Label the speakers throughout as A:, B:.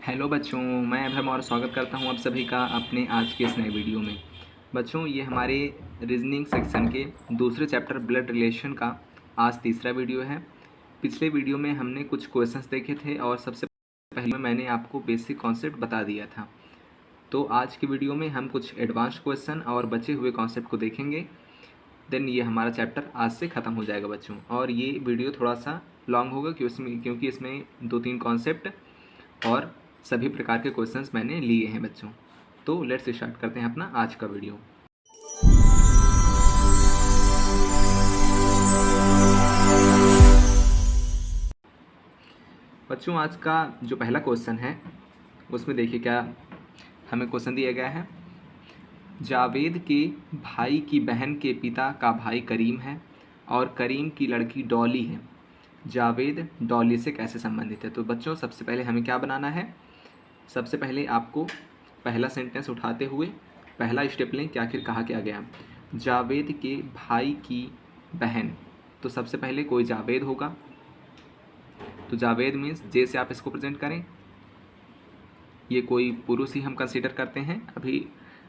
A: Hello बच्चों, मैं अभय और स्वागत करता हूं आप सभी का अपने आज के इस नए वीडियो में। बच्चों, ये हमारे रीजनिंग सेक्शन के दूसरे चैप्टर ब्लड रिलेशन का आज तीसरा वीडियो है। पिछले वीडियो में हमने कुछ क्वेश्चंस देखे थे और सबसे पहले मैंने आपको बेसिक कॉन्सेप्ट बता दिया था। तो आज की वीडियो में हम कुछ एडवांस क्वेश्चन और बचे हुए कॉन्सेप्ट को देखेंगे। देन ये हमारा चैप्टर आज से ख़त्म हो जाएगा बच्चों। और ये वीडियो थोड़ा सा लॉन्ग होगा क्योंकि इसमें 2-3 कॉन्सेप्ट और सभी प्रकार के क्वेश्चंस मैंने लिए हैं बच्चों। तो लेट्स स्टार्ट करते हैं अपना आज का वीडियो। बच्चों, आज का जो पहला क्वेश्चन है उसमें देखिए क्या हमें क्वेश्चन दिया गया है। जावेद के भाई की बहन के पिता का भाई करीम है और करीम की लड़की डॉली है। जावेद डॉली से कैसे संबंधित है? तो बच्चों, सबसे पहले हमें क्या बनाना है? सबसे पहले आपको पहला सेंटेंस उठाते हुए पहला स्टेप लें कि आखिर कहा क्या गया। जावेद के भाई की बहन, तो सबसे पहले कोई जावेद होगा। तो जावेद मीन्स जे से आप इसको प्रेजेंट करें, ये कोई पुरुष ही हम कंसीडर करते हैं।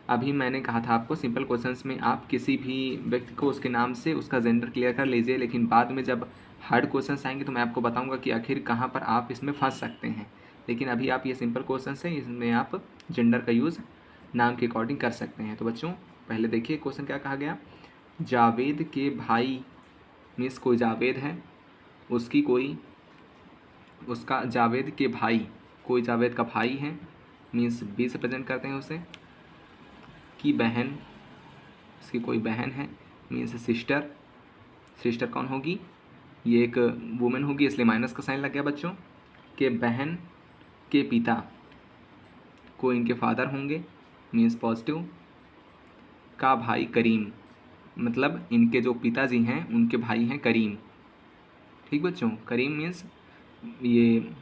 A: अभी मैंने कहा था आपको सिंपल क्वेश्चंस में आप किसी भी व्यक्ति को उसके नाम से उसका जेंडर क्लियर कर लीजिए, लेकिन बाद में जब हार्ड क्वेश्चंस आएंगे तो मैं आपको बताऊंगा कि आखिर कहाँ पर आप इसमें फंस सकते हैं। लेकिन अभी आप ये सिंपल क्वेश्चंस हैं, इसमें आप जेंडर का यूज़ नाम के अकॉर्डिंग कर सकते हैं। तो बच्चों, पहले देखिए क्वेश्चन क्या कहा गया। जावेद के भाई मीन्स कोई जावेद है, उसका जावेद के भाई, कोई जावेद का भाई है मीन्स बी से प्रेजेंट करते हैं उसे। की बहन, इसकी कोई बहन है मीन्स सिस्टर कौन होगी? ये एक वुमेन होगी, इसलिए माइनस का साइन लग गया बच्चों। के बहन के पिता, को इनके फादर होंगे मीन्स पॉजिटिव। का भाई करीम, मतलब इनके जो पिताजी हैं उनके भाई हैं करीम। ठीक बच्चों, करीम मीन्स ये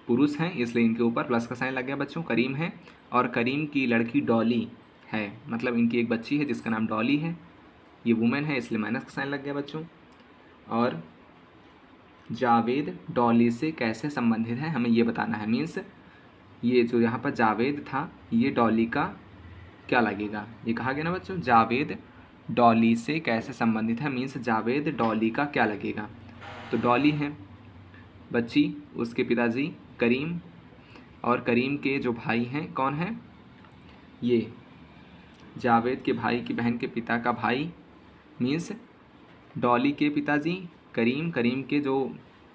A: पुरुष हैं, इसलिए इनके ऊपर प्लस का साइन लग गया बच्चों, करीम है। और करीम की लड़की डॉली है, मतलब इनकी एक बच्ची है जिसका नाम डॉली है, ये वुमेन है इसलिए माइनस का साइन लग गया बच्चों। और जावेद डॉली से कैसे संबंधित है हमें ये बताना है। मीन्स ये जो यहाँ पर जावेद था ये डॉली का क्या लगेगा? ये कहा गया ना बच्चों, जावेद डॉली से कैसे संबंधित है, मीन्स जावेद डॉली का क्या लगेगा? तो डॉली है बच्ची, उसके पिताजी करीम, और करीम के जो भाई हैं कौन है? ये जावेद के भाई की बहन के पिता का भाई मीन्स डॉली के पिताजी करीम, करीम के जो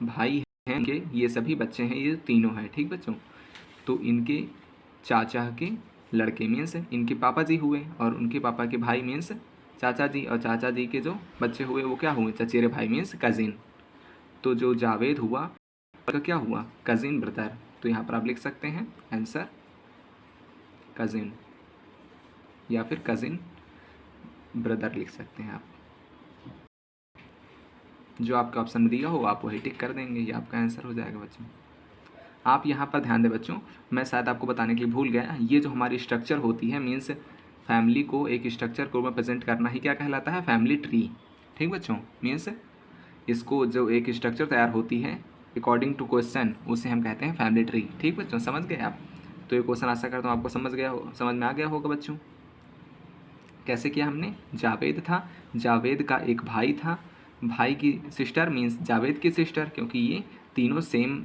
A: भाई हैं इनके ये सभी बच्चे हैं, ये तीनों हैं। ठीक बच्चों, तो इनके चाचा के लड़के मीन्स इनके पापा जी हुए, और उनके पापा के भाई मीन्स चाचा जी, और चाचा जी के जो बच्चे हुए वो क्या हुए? चचेरे भाई मीन्स कज़िन। तो जो जावेद हुआ उसका क्या हुआ? Cousin brother. तो यहाँ पर आप लिख सकते हैं आंसर कज़िन, या फिर कज़िन ब्रदर लिख सकते हैं आप। जो आपका ऑप्शन दिया हो आप वही टिक कर देंगे, ये आपका आंसर हो जाएगा बच्चों। आप यहाँ पर ध्यान दें बच्चों, मैं शायद आपको बताने के लिए भूल गया, ये जो हमारी स्ट्रक्चर होती है मीन्स फैमिली को एक स्ट्रक्चर को में प्रेजेंट करना ही क्या कहलाता है? Family tree. ठीक बच्चों, मीन्स इसको जो एक स्ट्रक्चर तैयार होती है अकॉर्डिंग टू क्वेश्चन उसे हम कहते हैं फैमिली ट्री। ठीक बच्चों, समझ गए आप? तो ये क्वेश्चन आशा करता हूँ आपको समझ में आ गया होगा बच्चों। कैसे किया हमने? जावेद था, जावेद का एक भाई था, भाई की सिस्टर मीन्स जावेद की सिस्टर, क्योंकि ये तीनों सेम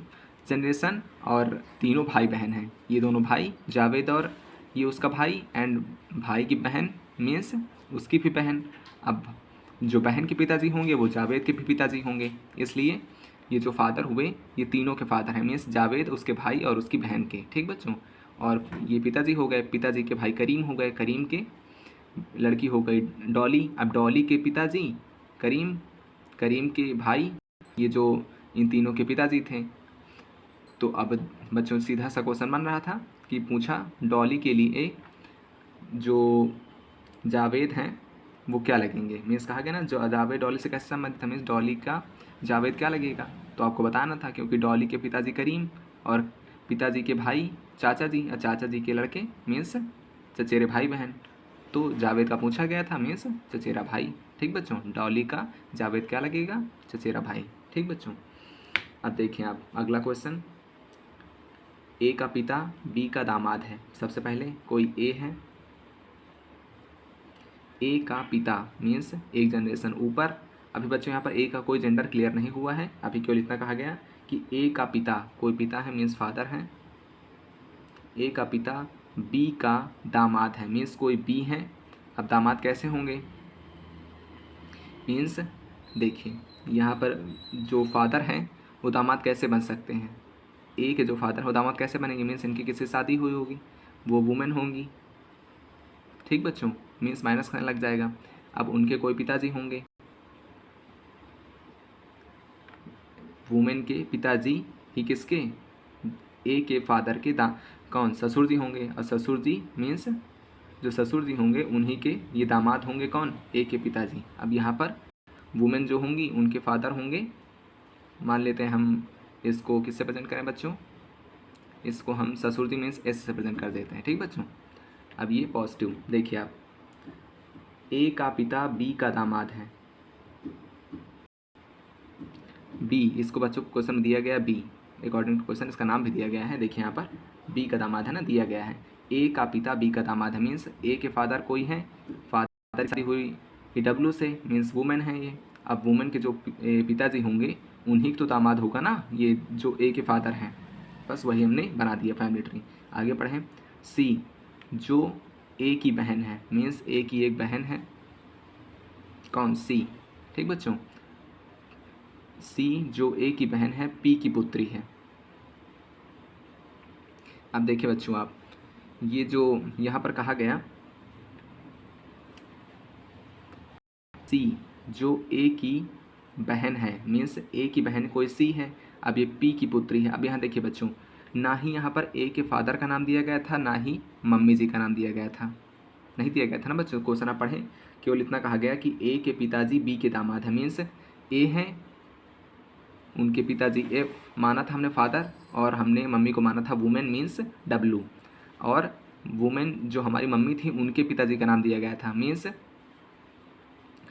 A: जनरेशन और तीनों भाई बहन हैं। ये दोनों भाई जावेद और ये उसका भाई, एंड भाई की बहन मीन्स उसकी भी बहन। अब जो बहन के पिताजी होंगे वो जावेद के भी पिताजी होंगे, इसलिए ये जो फादर हुए ये तीनों के फादर हैं मीन्स जावेद, उसके भाई और उसकी बहन के। ठीक बच्चों, और ये पिताजी हो गए, पिताजी के भाई करीम हो गए, करीम के लड़की हो गई डॉली। अब डॉली के पिताजी करीम, करीम के भाई, ये जो इन तीनों के पिताजी थे। तो अब बच्चों सीधा सा क्वेश्चन बन रहा था कि पूछा डॉली के लिए जो जावेद हैं वो क्या लगेंगे। मीन्स कहा गया ना जो जावेद डॉली से कैसे संबंधित है, मीन्स डॉली का जावेद क्या लगेगा? तो आपको बताना था, क्योंकि डॉली के पिताजी करीम और पिताजी के भाई चाचा जी, और चाचा जी के लड़के मीन्स चचेरे भाई बहन। तो जावेद का पूछा गया था मीन्स चचेरा भाई। ठीक बच्चों, डॉली का जावेद क्या लगेगा? चचेरा भाई। ठीक बच्चों, अब देखिए आप अगला क्वेश्चन। ए का पिता बी का दामाद है। सबसे पहले कोई ए है, ए का पिता मीन्स एक जनरेशन ऊपर। अभी बच्चों यहाँ पर ए का कोई जेंडर क्लियर नहीं हुआ है, अभी केवल इतना कहा गया कि ए का पिता, कोई पिता है मीन्स फादर है, ए का पिता बी का दामाद है मीन्स कोई बी है। अब दामाद कैसे होंगे मीन्स देखिए यहाँ पर जो फादर हैं वो दामाद कैसे बन सकते हैं, ए के जो फादर हैं वो दामाद कैसे बनेंगे मीन्स इनकी किससे शादी हुई होगी, वो वुमेन होंगी। ठीक बच्चों, मीन्स माइनस करने लग जाएगा। अब उनके कोई पिताजी होंगे, वुमेन के पिताजी ही किसके, ए के फादर के कौन, ससुर जी होंगे। और ससुर जी मीन्स जो ससुर जी होंगे उन्हीं के ये दामाद होंगे, कौन, ए के पिताजी। अब यहाँ पर वुमेन जो होंगी उनके फादर होंगे, मान लेते हैं हम इसको किससे प्रेजेंट करें बच्चों, इसको हम ससुर जी मीन्स एस से प्रेजेंट कर देते हैं। ठीक बच्चों, अब ये पॉजिटिव देखिए आप, ए का पिता बी का दामाद है, बी, इसको बच्चों को क्वेश्चन में दिया गया बी, अकॉर्डिंग टू क्वेश्चन इसका नाम भी दिया गया है। देखिए यहाँ पर बी का दामाद है ना, दिया गया है ए का पिता बी का दामाद है मीन्स ए के फादर कोई है, फादर शादी हुई डब्ल्यू से मीन्स वुमेन है ये। अब वुमेन के जो पिताजी होंगे उन्हीं तो दामाद होगा ना ये जो ए के फादर हैं, बस वही हमने बना दिया फैमिली ट्री। आगे पढ़ें, सी जो ए की बहन है मीन्स ए की एक बहन है, कौन, सी। ठीक बच्चों, सी जो ए की बहन है पी की पुत्री है। अब देखिए बच्चों आप, ये जो यहाँ पर कहा गया सी जो ए की बहन है मीन्स ए की बहन कोई सी है, अब ये पी की पुत्री है। अब यहाँ देखिए बच्चों, ना ही यहाँ पर ए के फादर का नाम दिया गया था, ना ही मम्मी जी का नाम दिया गया था, नहीं दिया गया था ना बच्चों। क्वेश्चन आप पढ़ें, केवल इतना कहा गया कि ए के पिताजी बी के दामाद है मीन्स ए हैं, उनके पिताजी ए माना था हमने फादर, और हमने मम्मी को माना था वुमेन मीन्स डब्लू, और वुमेन जो हमारी मम्मी थी उनके पिताजी का नाम दिया गया था मीन्स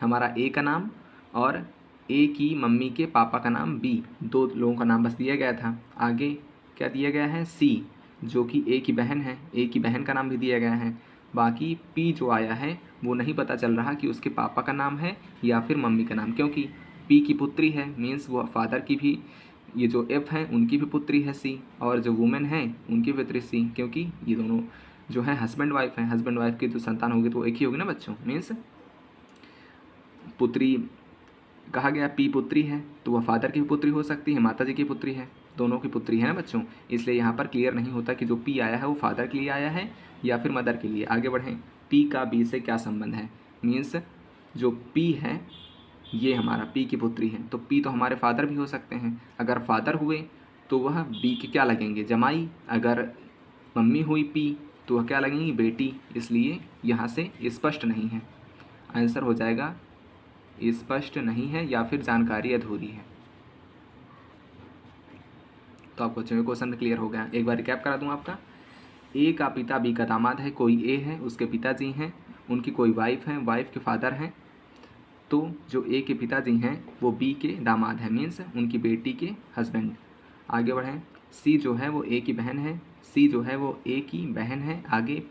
A: हमारा ए का नाम, और ए की मम्मी के पापा का नाम बी, दो लोगों का नाम बस दिया गया था। आगे क्या दिया गया है, सी जो कि ए की बहन है, ए की बहन का नाम भी दिया गया है। बाकी पी जो आया है वो नहीं पता चल रहा कि उसके पापा का नाम है या फिर मम्मी का नाम, क्योंकि पी की पुत्री है मीन्स वो फादर की भी, ये जो एफ हैं उनकी भी पुत्री है सी, और जो वुमेन है उनकी भी पुत्री सी, क्योंकि ये दोनों जो है हस्बैंड वाइफ हैं, हस्बैंड वाइफ की जो संतान होगी तो वो एक ही होगी ना बच्चों, मीन्स पुत्री कहा गया पी पुत्री है तो वह फादर की भी पुत्री हो सकती है, माता जी की पुत्री है, दोनों की पुत्री है ना बच्चों। इसलिए यहाँ पर क्लियर नहीं होता कि जो पी आया है वो फादर के लिए आया है या फिर मदर के लिए। आगे बढ़ें, पी का बी से क्या संबंध है मीन्स जो पी है ये हमारा पी की पुत्री है, तो पी तो हमारे फादर भी हो सकते हैं। अगर फादर हुए तो वह बी के क्या लगेंगे, जमाई। अगर मम्मी हुई पी तो वह क्या लगेंगी, बेटी। इसलिए यहाँ से स्पष्ट नहीं है, आंसर हो जाएगा स्पष्ट नहीं है या फिर जानकारी अधूरी है। तो आपको बच्चों क्वेश्चन क्लियर हो गया। एक बार रिकैप करा दूं आपका, ए का पिता बी का दामाद है, कोई ए है उसके पिताजी हैं, उनकी कोई वाइफ है, वाइफ के फादर हैं, तो जो ए के पिताजी हैं वो बी के दामाद हैं मीन्स उनकी बेटी के हस्बैंड। आगे बढ़ें, सी जो है वो ए की बहन है, सी जो है वो ए की बहन है। आगे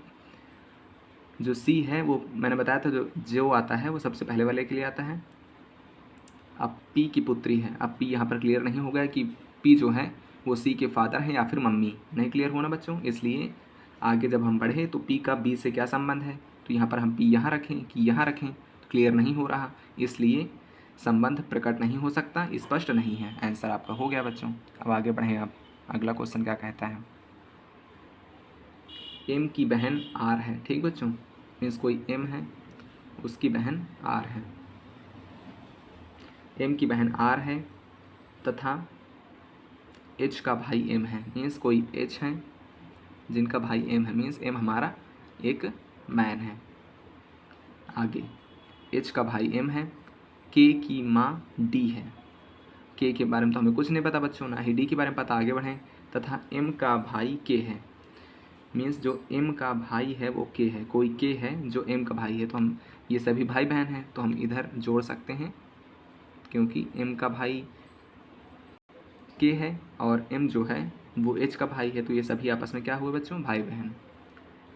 A: जो सी है वो मैंने बताया था जो आता है वो सबसे पहले वाले के लिए आता है। अब पी की पुत्री है, अब पी यहाँ पर क्लियर नहीं हो गया कि पी जो है वो सी के फादर हैं या फिर मम्मी, नहीं क्लियर हुआ ना बच्चों। इसलिए आगे जब हम बढ़े तो पी का बी से क्या संबंध है, तो यहाँ पर हम पी यहाँ रखें कि यहाँ रखें तो क्लियर नहीं हो रहा, इसलिए संबंध प्रकट नहीं हो सकता, स्पष्ट नहीं है। आंसर आपका हो गया बच्चों। अब आगे बढ़ें आप, अगला क्वेश्चन क्या कहता है, एम की बहन आर है। ठीक बच्चों, मीन्स कोई एम है उसकी बहन आर है, एम की बहन आर है तथा एच का भाई एम है, मीन्स कोई एच है जिनका भाई एम है, मीन्स एम हमारा एक मैन है। आगे एच का भाई एम है, के की माँ डी है, के के बारे में तो हमें कुछ नहीं पता बच्चों, ना ही डी के बारे में पता। आगे बढ़ें, तथा एम का भाई के है, मीन्स जो एम का भाई है वो के है, कोई के है जो एम का भाई है, तो हम ये सभी भाई बहन हैं तो हम इधर जोड़ सकते हैं, क्योंकि एम का भाई के है और एम जो है वो एच का भाई है, तो ये सभी आपस में क्या हुए बच्चों, भाई बहन।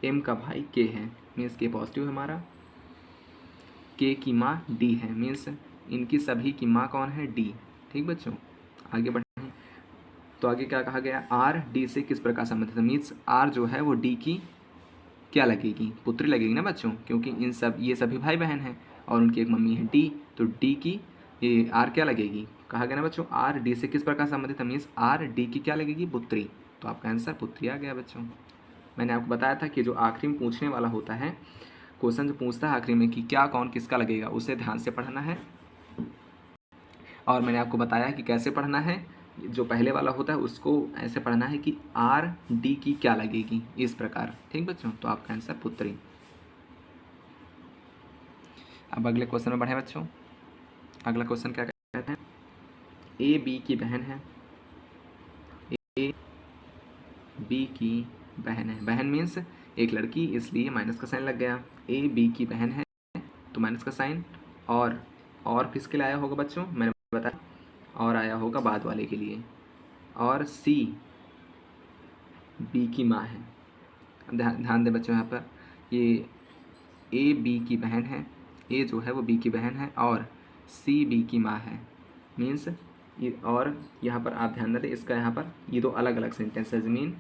A: एम का भाई के है, मीन्स के पॉजिटिव है हमारा। के की माँ डी है, मीन्स इनकी सभी की माँ कौन है, डी। ठीक बच्चों, आगे बढ़े तो आगे क्या कहा गया, आर डी से किस प्रकार संबंधित है, मीन्स आर जो है वो डी की क्या लगेगी, पुत्री लगेगी ना बच्चों, क्योंकि इन सब ये सभी भाई बहन हैं और उनकी एक मम्मी है डी, तो डी की ये आर क्या लगेगी, कहा गया ना बच्चों आर डी से किस प्रकार संबंधित है, मीन्स आर डी की क्या लगेगी, पुत्री। तो आपका आंसर पुत्री आ गया बच्चों। मैंने आपको बताया था कि जो आखिरी में पूछने वाला होता है, क्वेश्चन जो पूछता है आखिरी में कि क्या कौन किसका लगेगा, उसे ध्यान से पढ़ना है। और मैंने आपको बताया कि कैसे पढ़ना है, जो पहले वाला होता है उसको ऐसे पढ़ना है कि आर डी की क्या लगेगी, इस प्रकार। ठीक बच्चों, तो आपका आंसर पुत्री। अब अगले क्वेश्चन में बढ़े बच्चों। अगला क्वेश्चन क्या कहते हैं, ए बी की बहन है, ए बी की बहन है, बहन मीन्स एक लड़की, इसलिए माइनस का साइन लग गया। ए बी की बहन है तो माइनस का साइन, और किसके लिए आया होगा बच्चों, मैंने बताया, और आया होगा बाद वाले के लिए। और सी बी की माँ है। ध्यान दें बच्चों, यहाँ पर ये ए बी की बहन है, ए जो है वो बी की बहन है और सी बी की माँ है, मीन्स ये। और यहाँ पर आप ध्यान दें, इसका यहाँ पर ये दो अलग अलग सेंटेंस है, मीन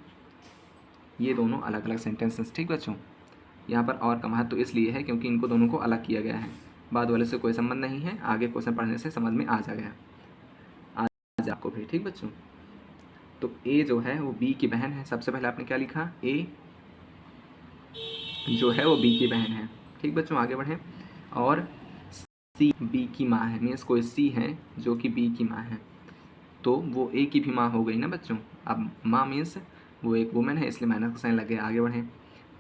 A: ये दोनों अलग अलग सेंटेंसेस। ठीक बच्चों, यहाँ पर और का महत्व तो इसलिए है क्योंकि इनको दोनों को अलग किया गया है, बाद वाले से कोई संबंध नहीं है, आगे क्वेश्चन पढ़ने से समझ में आ जाएगा आज आपको भी। ठीक बच्चों, तो ए जो है वो बी की बहन है, सबसे पहले आपने क्या लिखा, ए जो है वो बी की बहन है। ठीक बच्चों, आगे बढ़ें। और सी बी की माँ है, मीन्स कोई सी है जो कि बी की माँ है, तो वो ए की भी माँ हो गई ना बच्चों। अब माँ मीन्स वो एक वुमेन है, इसलिए माइनस का साइन लग गया। आगे बढ़ें,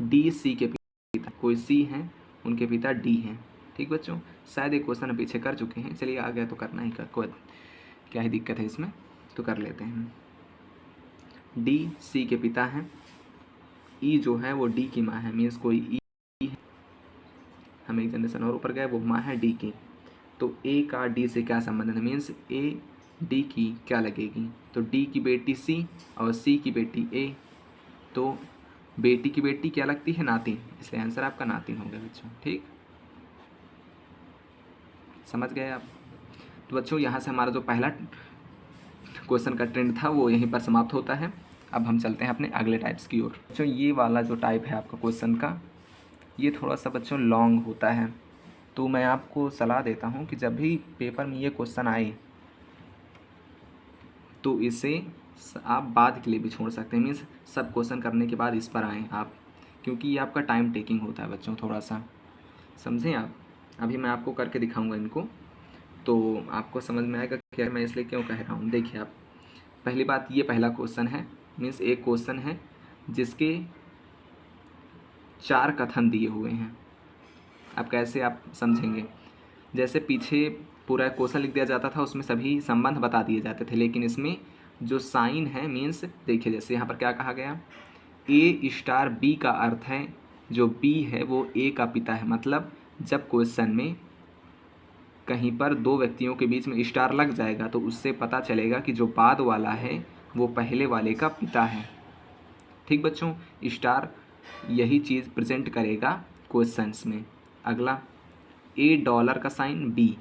A: डी सी के पिता, कोई सी हैं उनके पिता डी हैं। ठीक बच्चों, शायद एक क्वेश्चन पीछे कर चुके हैं, चलिए आ गया तो करना ही कर, कोई क्या ही दिक्कत है इसमें, तो कर लेते हैं। डी सी के पिता हैं, ई जो है वो डी की माँ है, मीन्स कोई ई है, हम एक जनरेशन और ऊपर गए, वो माँ है डी की। तो ए का डी से क्या संबंध है, मीन्स ए डी की क्या लगेगी, तो डी की बेटी सी और सी की बेटी ए, तो बेटी की बेटी क्या लगती है, नातिन, इसलिए आंसर आपका नातिन हो गया बच्चों। ठीक, समझ गए आप। तो बच्चों यहाँ से हमारा जो पहला क्वेश्चन का ट्रेंड था वो यहीं पर समाप्त होता है। अब हम चलते हैं अपने अगले टाइप्स की ओर। बच्चों ये वाला जो टाइप है आपका क्वेश्चन का, ये थोड़ा सा बच्चों लॉन्ग होता है, तो मैं आपको सलाह देता हूँ कि जब भी पेपर में ये क्वेश्चन आए तो इसे आप बाद के लिए भी छोड़ सकते हैं, मीन्स सब क्वेश्चन करने के बाद इस पर आएँ आप, क्योंकि ये आपका टाइम टेकिंग होता है बच्चों थोड़ा सा, समझें आप। अभी मैं आपको करके दिखाऊंगा इनको, तो आपको समझ में आएगा कि मैं इसलिए क्यों कह रहा हूँ। देखिए आप, पहली बात, ये पहला क्वेश्चन है, मीन्स एक क्वेश्चन है जिसके 4 कथन दिए हुए हैं। अब कैसे आप समझेंगे, जैसे पीछे पूरा क्वेश्चन लिख दिया जाता था, उसमें सभी संबंध बता दिए जाते थे, लेकिन इसमें जो साइन है, मीन्स देखिए जैसे यहाँ पर क्या कहा गया, ए स्टार बी का अर्थ है जो बी है वो ए का पिता है, मतलब जब क्वेश्चन में कहीं पर दो व्यक्तियों के बीच में स्टार लग जाएगा तो उससे पता चलेगा कि जो बाद वाला है वो पहले वाले का पिता है। ठीक बच्चों, स्टार यही चीज़ प्रेजेंट करेगा क्वेश्चंस में। अगला, ए डॉलर का साइन बी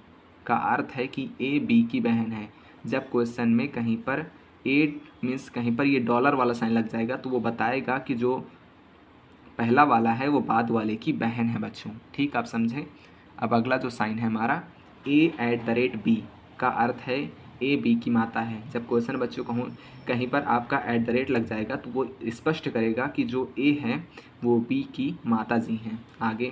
A: का अर्थ है कि ए बी की बहन है, जब क्वेश्चन में कहीं पर ए मीन्स कहीं पर ये डॉलर वाला साइन लग जाएगा तो वो बताएगा कि जो पहला वाला है वो बाद वाले की बहन है बच्चों। ठीक, आप समझें। अब अगला जो साइन है हमारा, A@B का अर्थ है ए बी की माता है, जब क्वेश्चन बच्चों कहूँ कहीं पर आपका @ लग जाएगा तो वो स्पष्ट करेगा कि जो ए है वो बी की माता जी हैं। आगे,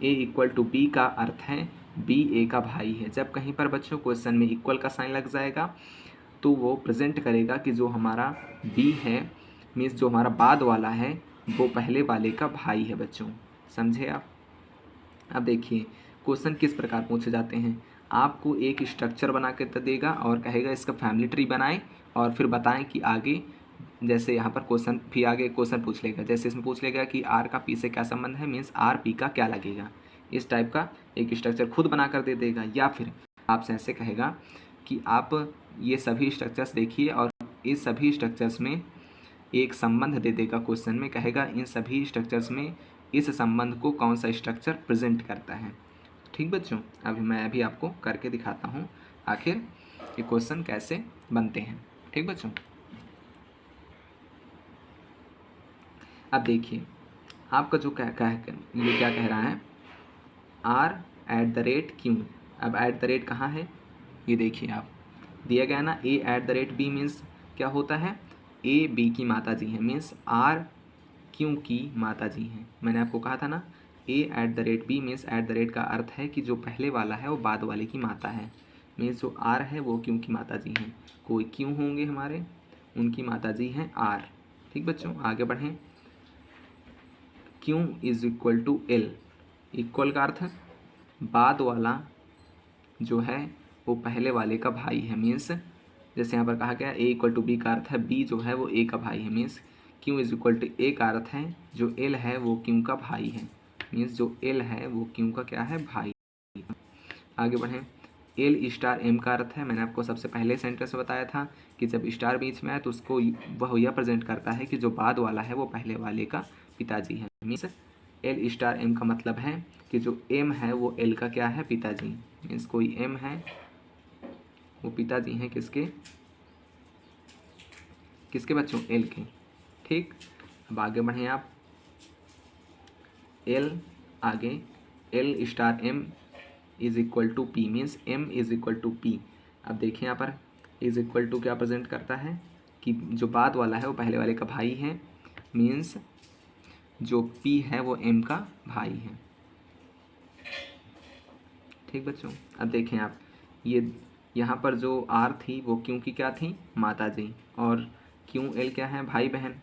A: A=B का अर्थ है बी ए का भाई है, जब कहीं पर बच्चों क्वेश्चन में इक्वल का साइन लग जाएगा तो वो प्रेजेंट करेगा कि जो हमारा बी है, मीन्स जो हमारा बाद वाला है वो पहले वाले का भाई है बच्चों, समझे आप। अब देखिए क्वेश्चन किस प्रकार पूछे जाते हैं, आपको एक स्ट्रक्चर बना के देगा और कहेगा इसका फैमिली ट्री बनाएं और फिर बताएं कि आगे, जैसे यहाँ पर क्वेश्चन, फिर आगे क्वेश्चन पूछ लेगा, जैसे इसमें पूछ लेगा कि आर का पी से क्या संबंध है, मीन्स आर पी का क्या लगेगा, इस टाइप का एक स्ट्रक्चर खुद बना कर दे देगा। या फिर आपसे ऐसे कहेगा कि आप ये सभी स्ट्रक्चर्स देखिए और इस सभी स्ट्रक्चर्स में एक संबंध दे देगा क्वेश्चन में, कहेगा इन सभी स्ट्रक्चर्स में इस संबंध को कौन सा स्ट्रक्चर प्रेजेंट करता है। ठीक बच्चों, अभी मैं अभी आपको करके दिखाता हूँ आखिर ये क्वेश्चन कैसे बनते हैं। ठीक बच्चों, अब देखिए आपका जो ये क्या कह रहा है, r@Q। अब @ कहाँ है, ये देखिए आप दिया गया ना, a@b मीन्स क्या होता है, a b की माता जी है, मीन्स r q की माता जी हैं। मैंने आपको कहा था ना a@b मीन्स @ का अर्थ है कि जो पहले वाला है वो बाद वाले की माता है, मीन्स जो r है वो q की माता जी हैं। कोई q होंगे हमारे, उनकी माता जी हैं r। ठीक बच्चों, आगे बढ़ें। q = l, इक्वल का अर्थ बाद वाला जो है वो पहले वाले का भाई है, मीन्स जैसे यहाँ पर कहा गया a = b का अर्थ है b जो है वो a का भाई है, मीन्स q = a का अर्थ है जो l है वो q का भाई है, मीन्स जो l है वो q का क्या है, भाई। आगे बढ़ें। l*m का अर्थ है, मैंने आपको सबसे पहले सेंटेंस में बताया था कि जब स्टार बीच में आए तो उसको वह यह प्रेजेंट करता है कि जो बाद वाला है वो पहले वाले का पिताजी है, मीन्स l*m का मतलब है कि जो m है वो l का क्या है, पिताजी, मीन्स कोई m है वो पिताजी हैं किसके, किसके बच्चों, l के। ठीक, अब आगे बढ़ें आप, l आगे l*m = p means m = p। अब देखिए यहाँ पर = क्या प्रेजेंट करता है कि जो बाद वाला है वो पहले वाले का भाई है, मीन्स जो p है वो m का भाई है। ठीक बच्चों, अब देखें आप, ये यहाँ पर जो r थी वो q की क्या थी, माता जी, और q l क्या है, भाई बहन।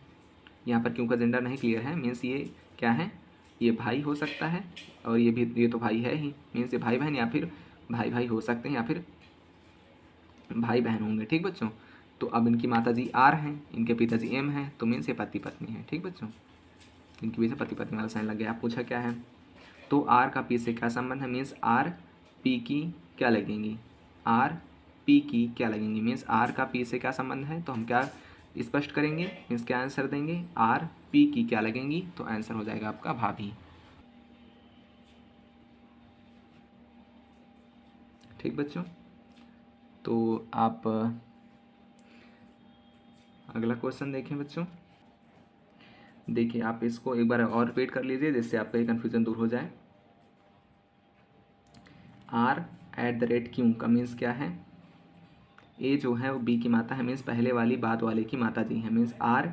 A: यहाँ पर q का जेंडर नहीं क्लियर है, मीन्स ये क्या है, ये भाई हो सकता है और ये भी, ये तो भाई है ही, मीन्स ये भाई बहन या फिर भाई भाई हो सकते हैं या फिर भाई बहन होंगे। ठीक बच्चों, तो अब इनकी माता जी r हैं, इनके पिताजी m हैं, तो मीन्स ये पति पत्नी है। ठीक बच्चों, इनके बीच में पति पत्नी वाला साइन लग गया। आप पूछा क्या है, तो r का p से क्या संबंध है, मीन्स r p की क्या लगेंगी, r p की क्या लगेंगी, मीन्स r का p से क्या संबंध है, तो हम क्या स्पष्ट करेंगे, मीन्स क्या आंसर देंगे, r p की क्या लगेंगी, तो आंसर हो जाएगा आपका भाभी। ठीक बच्चों, तो आप अगला क्वेश्चन देखें बच्चों। देखिए आप इसको एक बार और रिपीट कर लीजिए जिससे आपका ये कन्फ्यूज़न दूर हो जाए। r@Q का मीन्स क्या है, a जो है वो b की माता है, मीन्स पहले वाली बाद वाले की माता जी है, मीन्स r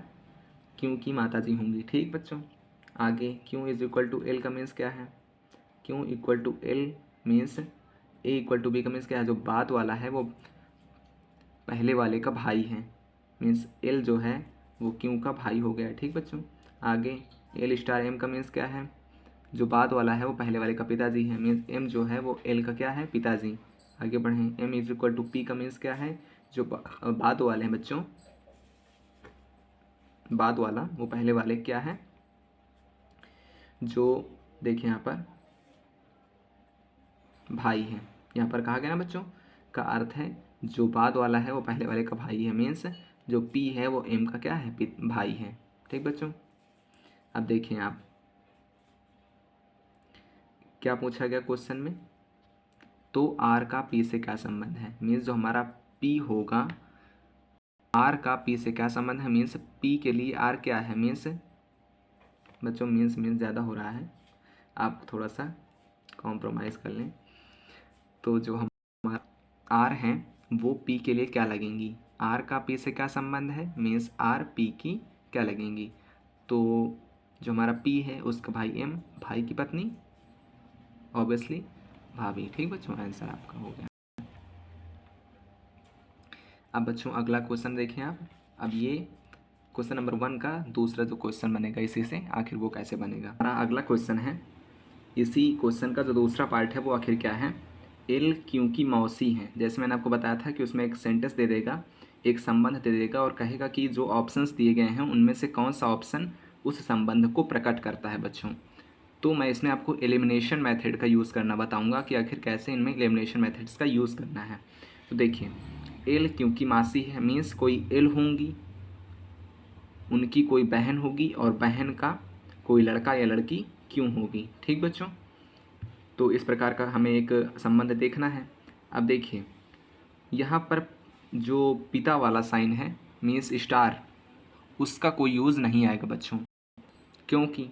A: q की माता जी होंगी। ठीक बच्चों, आगे q = l का मीन्स क्या है, q = l means a = b का मीन्स क्या है, जो बाद वाला है वो पहले वाले का भाई है, मीन्स l जो है वो q का भाई हो गया। ठीक बच्चों, आगे l*m का मीन्स क्या है, जो बाद वाला है वो पहले वाले का पिताजी है, मीन्स m जो है वो l का क्या है, पिताजी। आगे बढ़ें, m = p का मीन्स क्या है, जो बाद वाले हैं बच्चों, बाद वाला वो पहले वाले क्या है, जो देखिए यहाँ पर भाई है, यहाँ पर कहा गया ना बच्चों, का अर्थ है जो बाद वाला है वो पहले वाले का भाई है, मीन्स जो p है वो m का क्या है, भाई है। ठीक बच्चों, अब देखिए आप क्या पूछा गया क्वेश्चन में, तो r का p से क्या संबंध है, मीन्स जो हमारा p होगा, r का p से क्या संबंध है, मीन्स p के लिए r क्या है, मीन्स बच्चों मीन्स ज़्यादा हो रहा है, आप थोड़ा सा कॉम्प्रोमाइज़ कर लें। तो जो हमारा r हैं वो p के लिए क्या लगेंगी, r का p से क्या संबंध है, मीन्स r p की क्या लगेंगी, तो जो हमारा p है उसका भाई m, भाई की पत्नी ऑब्वियसली भाभी। ठीक बच्चों, आंसर आपका हो गया। अब बच्चों अगला क्वेश्चन देखें आप, अब ये क्वेश्चन नंबर 1 का दूसरा जो क्वेश्चन बनेगा इसी से, आखिर वो कैसे बनेगा। हमारा अगला क्वेश्चन है, इसी क्वेश्चन का जो दूसरा पार्ट है वो आखिर क्या है, l q की मौसी है। जैसे मैंने आपको बताया था कि उसमें एक सेंटेंस दे देगा, एक संबंध दे देगा और कहेगा कि जो ऑप्शंस दिए गए हैं उनमें से कौन सा ऑप्शन उस संबंध को प्रकट करता है बच्चों। तो मैं इसमें आपको एलिमिनेशन मेथड का यूज़ करना बताऊंगा कि आखिर कैसे इनमें एलिमिनेशन मेथड्स का यूज़ करना है। तो देखिए l क्योंकि मासी है, मीन्स कोई l होंगी, उनकी कोई बहन होगी और बहन का कोई लड़का या लड़की क्यों होगी। ठीक बच्चों, तो इस प्रकार का हमें एक संबंध देखना है। अब देखिए यहाँ पर जो पिता वाला साइन है मीन्स स्टार, उसका कोई यूज़ नहीं आएगा बच्चों, क्योंकि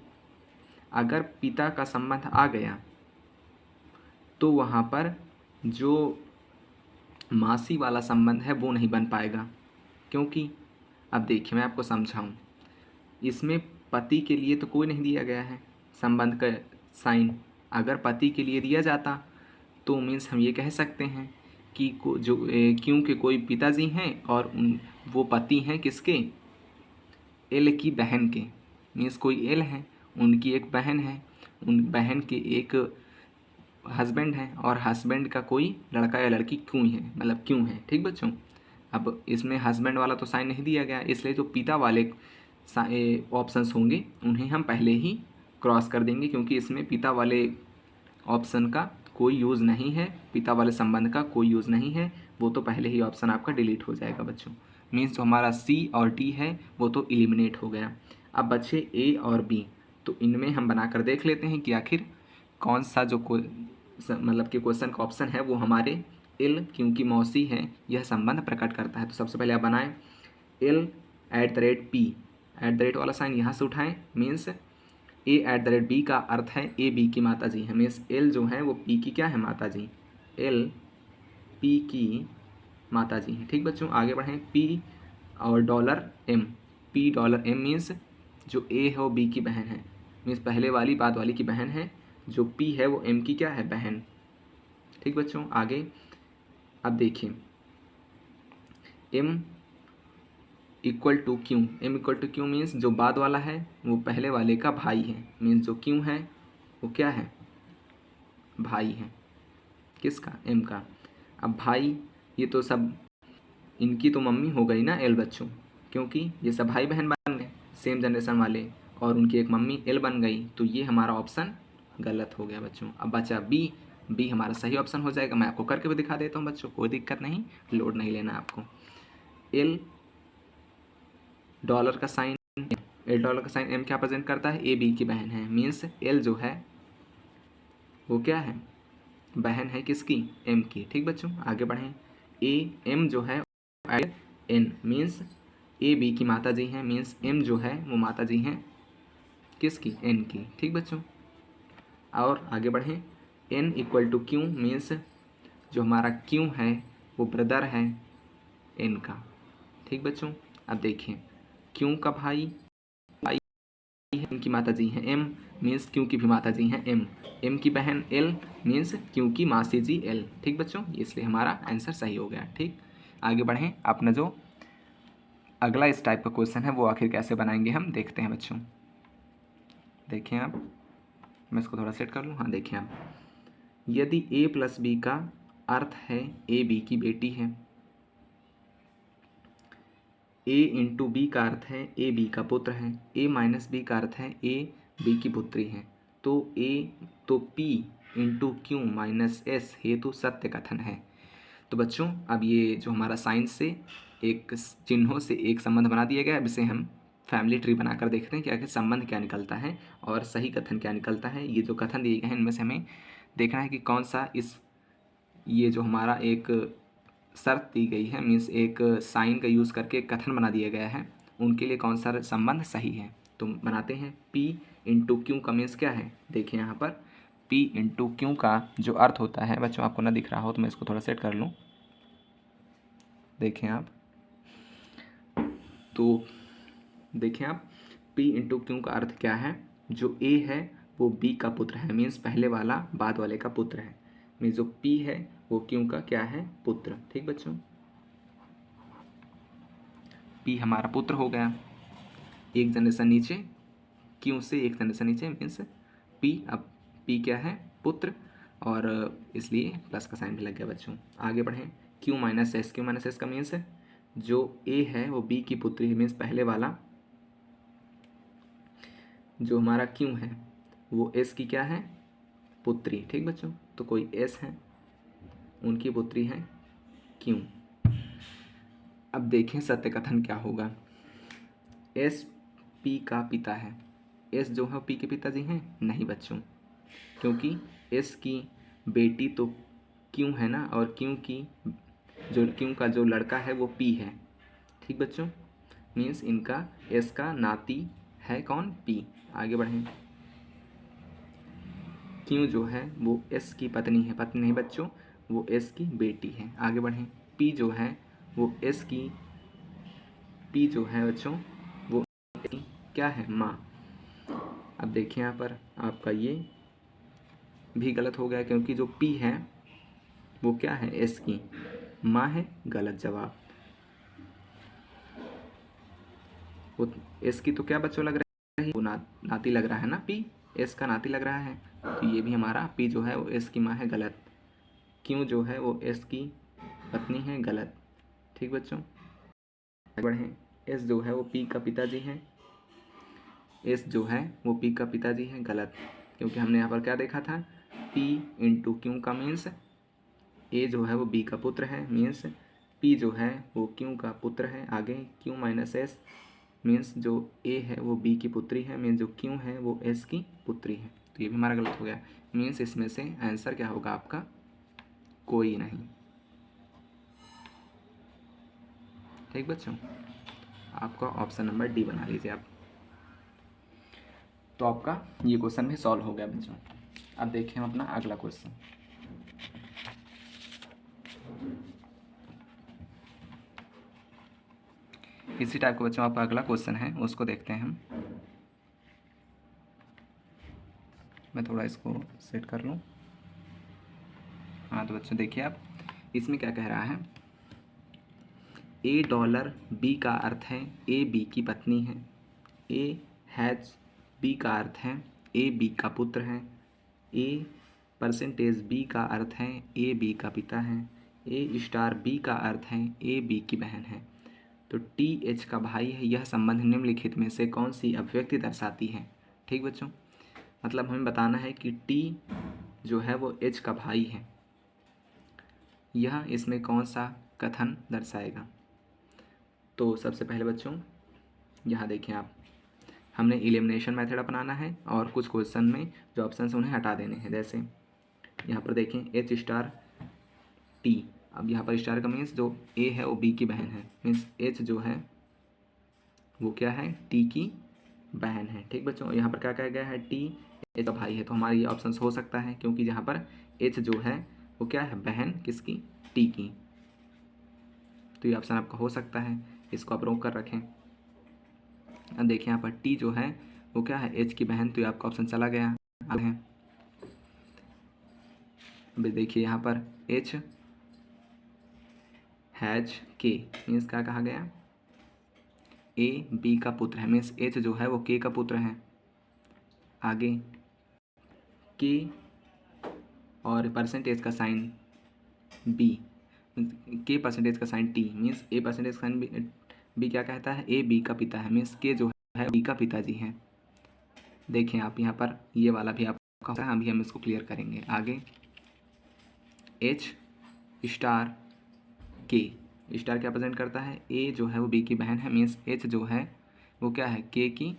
A: अगर पिता का संबंध आ गया तो वहाँ पर जो मासी वाला संबंध है वो नहीं बन पाएगा। क्योंकि अब देखिए मैं आपको समझाऊं, इसमें पति के लिए तो कोई नहीं दिया गया है संबंध का साइन। अगर पति के लिए दिया जाता तो मीन्स हम ये कह सकते हैं कि क्योंकि कोई पिताजी हैं और वो पति हैं किसके, एल की बहन के। मीन्स कोई एल है, उनकी एक बहन है, उन बहन के एक हस्बैंड है और हस्बैंड का कोई लड़का या लड़की क्यों है, मतलब क्यों है। ठीक बच्चों, अब इसमें हस्बैंड वाला तो साइन नहीं दिया गया, इसलिए जो पिता वाले ऑप्शंस होंगे उन्हें हम पहले ही क्रॉस कर देंगे, क्योंकि इसमें पिता वाले ऑप्शन का कोई यूज़ नहीं है, पिता वाले संबंध का कोई यूज़ नहीं है, वो तो पहले ही ऑप्शन आपका डिलीट हो जाएगा बच्चों। मीन्स जो हमारा सी और डी है वो तो एलिमिनेट हो गया। अब बच्चे ए और बी, तो इनमें हम बनाकर देख लेते हैं कि आखिर कौन सा जो मतलब कि क्वेश्चन का ऑप्शन है वो हमारे एल क्योंकि मौसी है यह संबंध प्रकट करता है। तो सबसे पहले आप बनाएं L at the rate P, at the rate वाला साइन यहाँ से उठाएं, means A at the rate B का अर्थ है ए बी की माता जी है, मीन्स एल जो है वो पी की क्या है, माता जी, एल पी की माता जी है। ठीक बच्चों, आगे बढ़ें, पी और dollar M, P dollar M means जो ए है वो बी की बहन है, मीन्स पहले वाली बाद वाली की बहन है, जो पी है वो एम की क्या है, बहन। ठीक बच्चों, आगे अब देखिए M equal to Q, M equal to Q means जो बाद वाला है वो पहले वाले का भाई है, मीन्स जो क्यू है वो क्या है, भाई है, किसका, एम का। अब भाई ये तो सब इनकी तो मम्मी हो गई ना एल बच्चों, क्योंकि ये सब भाई बहन बन गए सेम जनरेशन वाले, और उनकी एक मम्मी एल बन गई, तो ये हमारा ऑप्शन गलत हो गया बच्चों। अब बचा बी, बी हमारा सही ऑप्शन हो जाएगा। मैं आपको करके भी दिखा देता हूँ बच्चों, कोई दिक्कत नहीं, लोड नहीं लेना आपको। एल डॉलर का साइन, एल डॉलर का साइन एम क्या प्रेजेंट करता है, ए बी की बहन है, मीन्स एल जो है वो क्या है, बहन है किसकी, एम की। ठीक बच्चों, आगे बढ़ें, ए एम जो है एन मीन्स ए बी की माता जी हैं, मीन्स एम जो है वो माता जी हैं किसकी, एन की। ठीक बच्चों, और आगे बढ़ें, N equal to Q means जो हमारा क्यू है वो ब्रदर है एन का। ठीक बच्चों, अब देखिए क्यू का भाई है, इनकी माता जी हैं एम, मीन्स क्यू की भी माता जी हैं एम, एम की बहन एल मीन्स क्यू की मासी जी एल। ठीक बच्चों, इसलिए हमारा आंसर सही हो गया। ठीक, आगे बढ़ें, अपना जो अगला इस टाइप का क्वेश्चन है वो आखिर कैसे बनाएंगे हम देखते हैं बच्चों। देखें आप, मैं इसको थोड़ा सेट कर लूँ, हाँ देखें आप, यदि ए प्लस बी का अर्थ है ए बी की बेटी है, ए इंटू बी का अर्थ है ए बी का पुत्र है, ए माइनस बी का अर्थ है ए बी की पुत्री है, तो P into Q minus S हेतु सत्य कथन है। तो बच्चों अब ये जो हमारा साइंस से एक चिन्हों से एक संबंध बना दिया गया है, अब इसे हम फैमिली ट्री बनाकर देखते हैं कि आखिर संबंध क्या निकलता है और सही कथन क्या निकलता है। ये जो कथन दिए गए हैं इनमें से हमें देखना है कि कौन सा ये जो हमारा एक शर्त दी गई है, मीन्स एक साइन का यूज़ करके एक कथन बना दिया गया है, उनके लिए कौन सा संबंध सही है। तो बनाते हैं, P इंटू क्यू का मीन्स क्या है, देखिए यहाँ पर P इंटू क्यू का जो अर्थ होता है बच्चों, आपको ना दिख रहा हो तो मैं इसको थोड़ा सेट कर लूँ, देखें आप, तो देखें आप P इंटू क्यू का अर्थ क्या है, जो A है वो B का पुत्र है, मीन्स पहले वाला बाद वाले का पुत्र है, मीन्स जो P है वो क्यू का क्या है, पुत्र। ठीक बच्चों, P हमारा पुत्र हो गया, एक जनरेशन नीचे क्यू से एक जनरेशन नीचे मीन्स P, अब P क्या है, पुत्र, और इसलिए प्लस का साइन भी लग गया बच्चों। आगे बढ़ें, Q minus S, Q minus S का मीन्स जो A है वो B की पुत्री है, मीन्स पहले वाला जो हमारा Q है वो S की क्या है, पुत्री। ठीक बच्चों, तो कोई S है उनकी पुत्री है Q। अब देखें सत्य कथन क्या होगा, एस पी का पिता है। एस जो है पी के पिताजी हैं? नहीं बच्चों, क्योंकि एस की बेटी तो क्यों है ना, और क्यों का जो लड़का है वो पी है। ठीक बच्चों, मीन्स इनका एस का नाती है कौन? पी। आगे बढ़ें। क्यों जो है वो एस की पत्नी है, पत्नी नहीं बच्चों, वो एस की बेटी है। आगे बढ़ें। पी जो है वो एस की, पी जो है बच्चों वो क्या है? माँ। अब देखिए यहाँ पर आपका ये भी गलत हो गया, क्योंकि जो पी है वो क्या है? एस की माँ है। गलत जवाब। वो एस की तो क्या बच्चों लग रहा है? वो नाती लग रहा है ना, पी एस का नाती लग रहा है, तो ये भी हमारा पी जो है वो एस की माँ है। गलत। क्यों जो है वो एस की पत्नी है। गलत। ठीक बच्चों, आगे बढ़ें। एस जो है वो पी का पिताजी है। एस जो है वो पी का पिताजी है। गलत, क्योंकि हमने यहाँ पर क्या देखा था? पी इंटू क्यों का मीन्स ए जो है वो बी का पुत्र है, मीन्स पी जो है वो क्यों का पुत्र है। आगे क्यों माइनस एस मीन्स जो ए है वो बी की पुत्री है, मीन्स जो क्यों है वो एस की पुत्री है। तो ये भी हमारा गलत हो गया, मीन्स इसमें से आंसर क्या होगा आपका? कोई नहीं। ठीक बच्चों, आपका ऑप्शन नंबर डी बना लीजिए आप। तो आपका ये क्वेश्चन भी सॉल्व हो गया बच्चों। अब देखिए हम अपना अगला क्वेश्चन। इसी टाइप का बच्चों आपका अगला क्वेश्चन है, उसको देखते हैं हम। मैं थोड़ा इसको सेट कर लूँ। हाँ तो बच्चों देखिए आप, इसमें क्या कह रहा है? ए डॉलर बी का अर्थ है ए बी की पत्नी है। ए हैज बी का अर्थ है ए बी का पुत्र है। ए परसेंटेज बी का अर्थ है ए बी का पिता है। ए स्टार बी का अर्थ है ए बी की बहन है। तो टी एच का भाई है, यह संबंध निम्नलिखित में से कौन सी अभिव्यक्ति दर्शाती है? ठीक बच्चों, मतलब हमें बताना है कि टी जो है वो एच का भाई है, यह इसमें कौन सा कथन दर्शाएगा? तो सबसे पहले बच्चों यहाँ देखें आप, हमने एलिमिनेशन मेथड अपनाना है और कुछ क्वेश्चन में जो ऑप्शन है उन्हें हटा देने हैं। जैसे यहाँ पर देखें एच स्टार टी, अब यहाँ पर स्टार का मीन्स जो ए है वो बी की बहन है, मीन्स एच जो है वो क्या है? टी की बहन है। ठीक बच्चों, यहाँ पर क्या कहा गया है? टी एच का भाई है, तो हमारा ये ऑप्शन हो सकता है, क्योंकि यहाँ पर एच जो है वो क्या है? बहन किसकी? टी की। तो ये ऑप्शन आपका हो सकता है, इसको आप रोक कर रखें। अब देखिए यहाँ पर टी जो है वो क्या है? एच की बहन, तो ये आपका ऑप्शन चला गया है। अभी देखिए यहाँ पर एच हैज के मीन्स क्या कहा गया? ए बी का पुत्र है, मीन्स एच जो है वो के का पुत्र है। आगे के और परसेंटेज का साइन बी, के परसेंटेज का sign T, means A percentage का साइन बी क्या कहता है? ए बी का पिता है, मीन्स के जो है बी का पिताजी है। देखें आप यहाँ पर ये वाला भी आपका, हाँ भी हम इसको क्लियर करेंगे। आगे एच स्टार के, स्टार क्या प्रेजेंट करता है? ए जो है वो बी की बहन है, मीन्स एच जो है वो क्या है? के की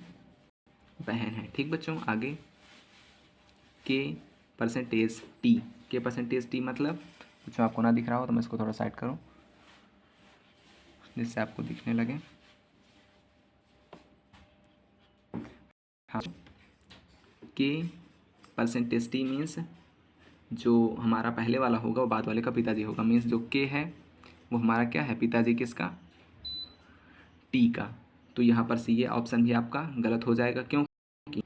A: बहन है। ठीक बच्चों, आगे के परसेंटेज टी, के परसेंटेज टी मतलब जो आपको ना दिख रहा हो तो मैं इसको थोड़ा साइड करूँ जिससे आपको दिखने लगे। हाँ, के परसेंटेज टी मीन्स जो हमारा पहले वाला होगा वो बाद वाले का पिताजी होगा, मीन्स जो के है वो हमारा क्या है? पिताजी किसका? टी का। तो यहाँ पर सी ये ऑप्शन भी आपका गलत हो जाएगा, क्योंकि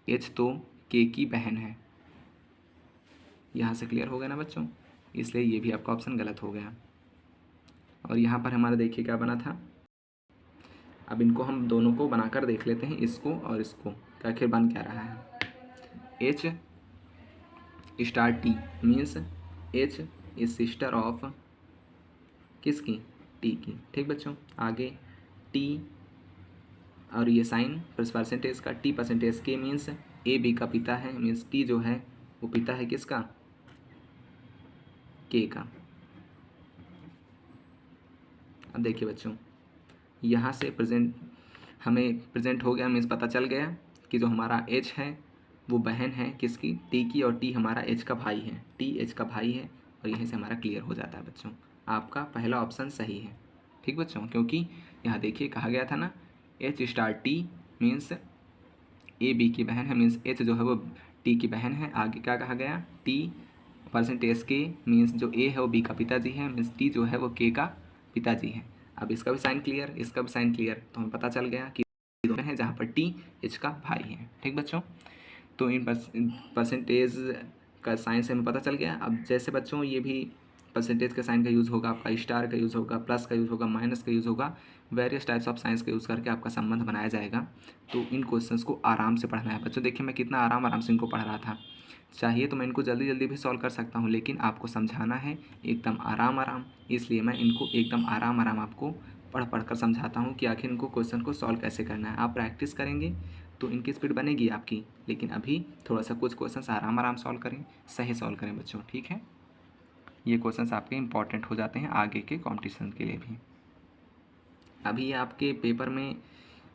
A: एच तो के की बहन है। यहाँ से क्लियर हो गया ना बच्चों, इसलिए ये भी आपका ऑप्शन गलत हो गया। और यहाँ पर हमारा देखिए क्या बना था। अब इनको हम दोनों को बनाकर देख लेते हैं, इसको और इसको, कि आखिर बन क्या रहा है। H star T means H is sister of किसकी? टी की। ठीक बच्चों, आगे टी और ये साइन प्लस परसेंटेज का, टी परसेंटेज के मीन्स ए बी का पिता है, मीन्स टी जो है वो पिता है किसका? के का। अब देखिए बच्चों यहाँ से प्रेजेंट हमें प्रेजेंट हो गया, मीन्स पता चल गया कि जो हमारा एच है वो बहन है किसकी, टी की, और टी हमारा एच का भाई है, टी एच का भाई है। और यहीं से हमारा क्लियर हो जाता है बच्चों, आपका पहला ऑप्शन सही है। ठीक बच्चों, क्योंकि यहाँ देखिए कहा गया था ना H star T means A B की बहन है, मीन्स एच जो है वो टी की बहन है। आगे क्या कहा गया, टी परसेंटेज के मीन्स जो ए है वो बी का पिताजी है, मीन्स टी जो है वो के का पिताजी है। अब इसका भी साइन क्लियर, इसका भी साइन क्लियर, तो हमें पता चल गया कि दोनों है जहाँ पर टी एच का भाई है। ठीक बच्चों, तो इन परसेंटेज का साइन से हमें पता चल गया। अब जैसे बच्चों ये भी परसेंटेज का साइन का यूज़ होगा, आपका स्टार का यूज़ होगा, प्लस का यूज़ होगा, माइनस का यूज़ होगा, वेरियस टाइप्स ऑफ साइंस का यूज़ करके आपका संबंध बनाया जाएगा। तो इन क्वेश्चंस को आराम से पढ़ना है बच्चों। देखिए मैं कितना आराम से इनको पढ़ रहा था, चाहिए तो मैं इनको जल्दी जल्दी भी सॉल्व कर सकता हूँ, लेकिन आपको समझाना है एकदम आराम, इसलिए मैं इनको एकदम आराम आपको पढ़ कर समझाता हूँ कि आखिर इनको क्वेश्चन को सॉल्व कैसे करना है। आप प्रैक्टिस करेंगे तो इनकी स्पीड बनेगी आपकी, लेकिन अभी थोड़ा सा कुछ क्वेश्चंस आराम सॉल्व करें, सही सॉल्व करें बच्चों। ठीक है, ये क्वेश्चंस आपके इंपॉर्टेंट हो जाते हैं आगे के कॉम्पिटिशन के लिए भी। अभी ये आपके पेपर में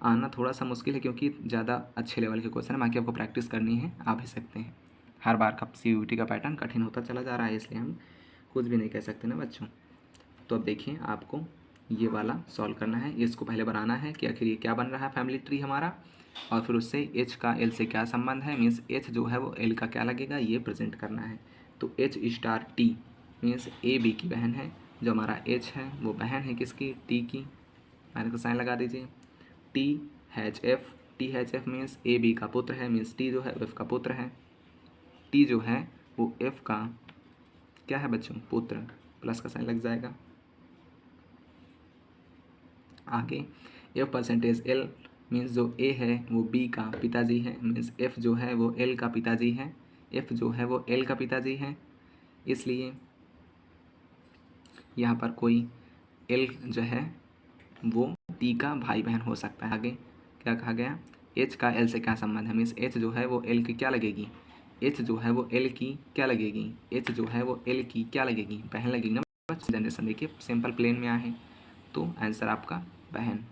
A: आना थोड़ा सा मुश्किल है क्योंकि ज़्यादा अच्छे लेवल के क्वेश्चन है, बाकी आपको प्रैक्टिस करनी है, आ भी सकते हैं। हर बार का CUET का पैटर्न कठिन होता चला जा रहा है, इसलिए हम कुछ भी नहीं कह सकते ना बच्चों। तो अब देखिए आपको ये वाला सॉल्व करना है, इसको पहले बनाना है कि आखिर ये क्या बन रहा है फैमिली ट्री हमारा, और फिर उससे एच का एल से क्या संबंध है, मीन्स एच जो है वो एल का क्या लगेगा ये प्रेजेंट करना है। तो H star T means A B की बहन है, जो हमारा एच है वो बहन है किसकी, टी की, माइनस का साइन लगा दीजिए। T hatch F, T hatch F means A B का पुत्र है, मीन्स टी जो है एफ का पुत्र है, टी जो है वो एफ का क्या है बच्चों, पुत्र, प्लस का साइन लग जाएगा। आगे एफ परसेंटेज एल मीन्स जो ए है वो बी का पिताजी है, मीन्स एफ जो है वो एल का पिताजी है, एफ जो है वो एल का पिताजी है, इसलिए यहाँ पर कोई एल जो है वो टी का भाई बहन हो सकता है। आगे क्या कहा गया, एच का एल से क्या संबंध है, मीन्स एच जो है वो एल की क्या लगेगी, एच जो है वो एल की क्या लगेगी, एच जो है वो एल की क्या लगेगी, बहन लगेगी ना। जनरेशन देखिए सिंपल प्लेन में आए, तो आंसर आपका बहन,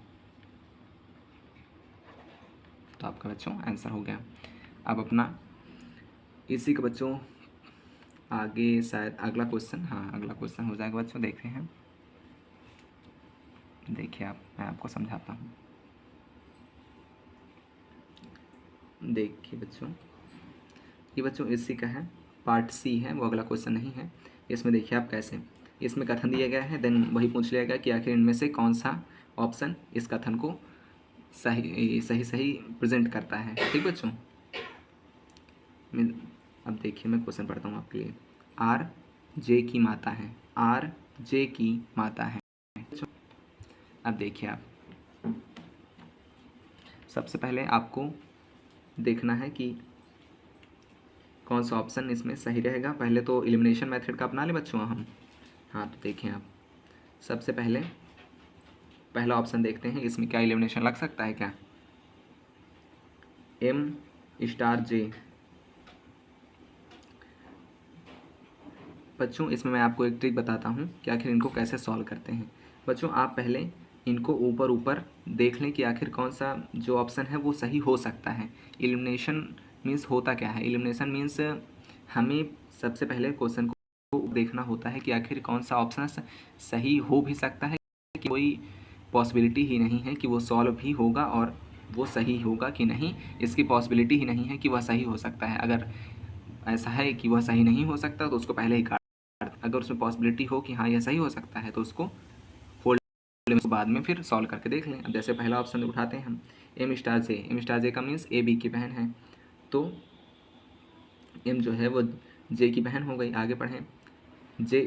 A: तो आपका बच्चों आंसर हो गया। अब अपना इसी का बच्चों आगे शायद अगला क्वेश्चन, हाँ अगला क्वेश्चन हो जाएगा बच्चों, देखते हैं। देखिए आप, मैं आपको समझाता हूँ। देखिए बच्चों, ये बच्चों इसी का है, पार्ट सी है, वो अगला क्वेश्चन नहीं है। इसमें देखिए आप कैसे, इसमें कथन दिया गया है, देन वही पूछ लिया गया कि आखिर इनमें से कौन सा ऑप्शन इस कथन को सही प्रेजेंट करता है। ठीक बच्चों, अब देखिए मैं क्वेश्चन पढ़ता हूँ आपके लिए। आर जे की माता है, आर जे की माता है। अब देखिए आप, सबसे पहले आपको देखना है कि कौन सा ऑप्शन इसमें सही रहेगा। पहले तो एलिमिनेशन मेथड का अपना ले बच्चों हम, हाँ तो देखें आप, सबसे पहले पहला ऑप्शन देखते हैं, इसमें क्या एलिमिनेशन लग सकता है क्या, एम स्टार जे। बच्चों इसमें मैं आपको एक ट्रिक बताता हूँ कि आखिर इनको कैसे सॉल्व करते हैं। बच्चों आप पहले इनको ऊपर देख लें कि आखिर कौन सा जो ऑप्शन है वो सही हो सकता है। एलिमिनेशन मीन्स होता क्या है, एलिमिनेशन मीन्स हमें सबसे पहले क्वेश्चन को देखना होता है कि आखिर कौन सा ऑप्शन सही हो भी सकता है, कि कोई पॉसिबिलिटी ही नहीं है कि वो सॉल्व भी होगा और वो सही होगा कि नहीं, इसकी पॉसिबिलिटी ही नहीं है कि वह सही हो सकता है। अगर ऐसा है कि वह सही नहीं हो सकता तो उसको पहले ही काट, अगर उसमें पॉसिबिलिटी हो कि हाँ यह सही हो सकता है तो उसको होल्ड, बाद में फिर सॉल्व करके देख लें। अब जैसे पहला ऑप्शन उठाते हैं हम, एम स्टार जे का मीन्स ए बी की बहन है, तो एम जो है वो जे की बहन हो गई। आगे पढ़ें, जे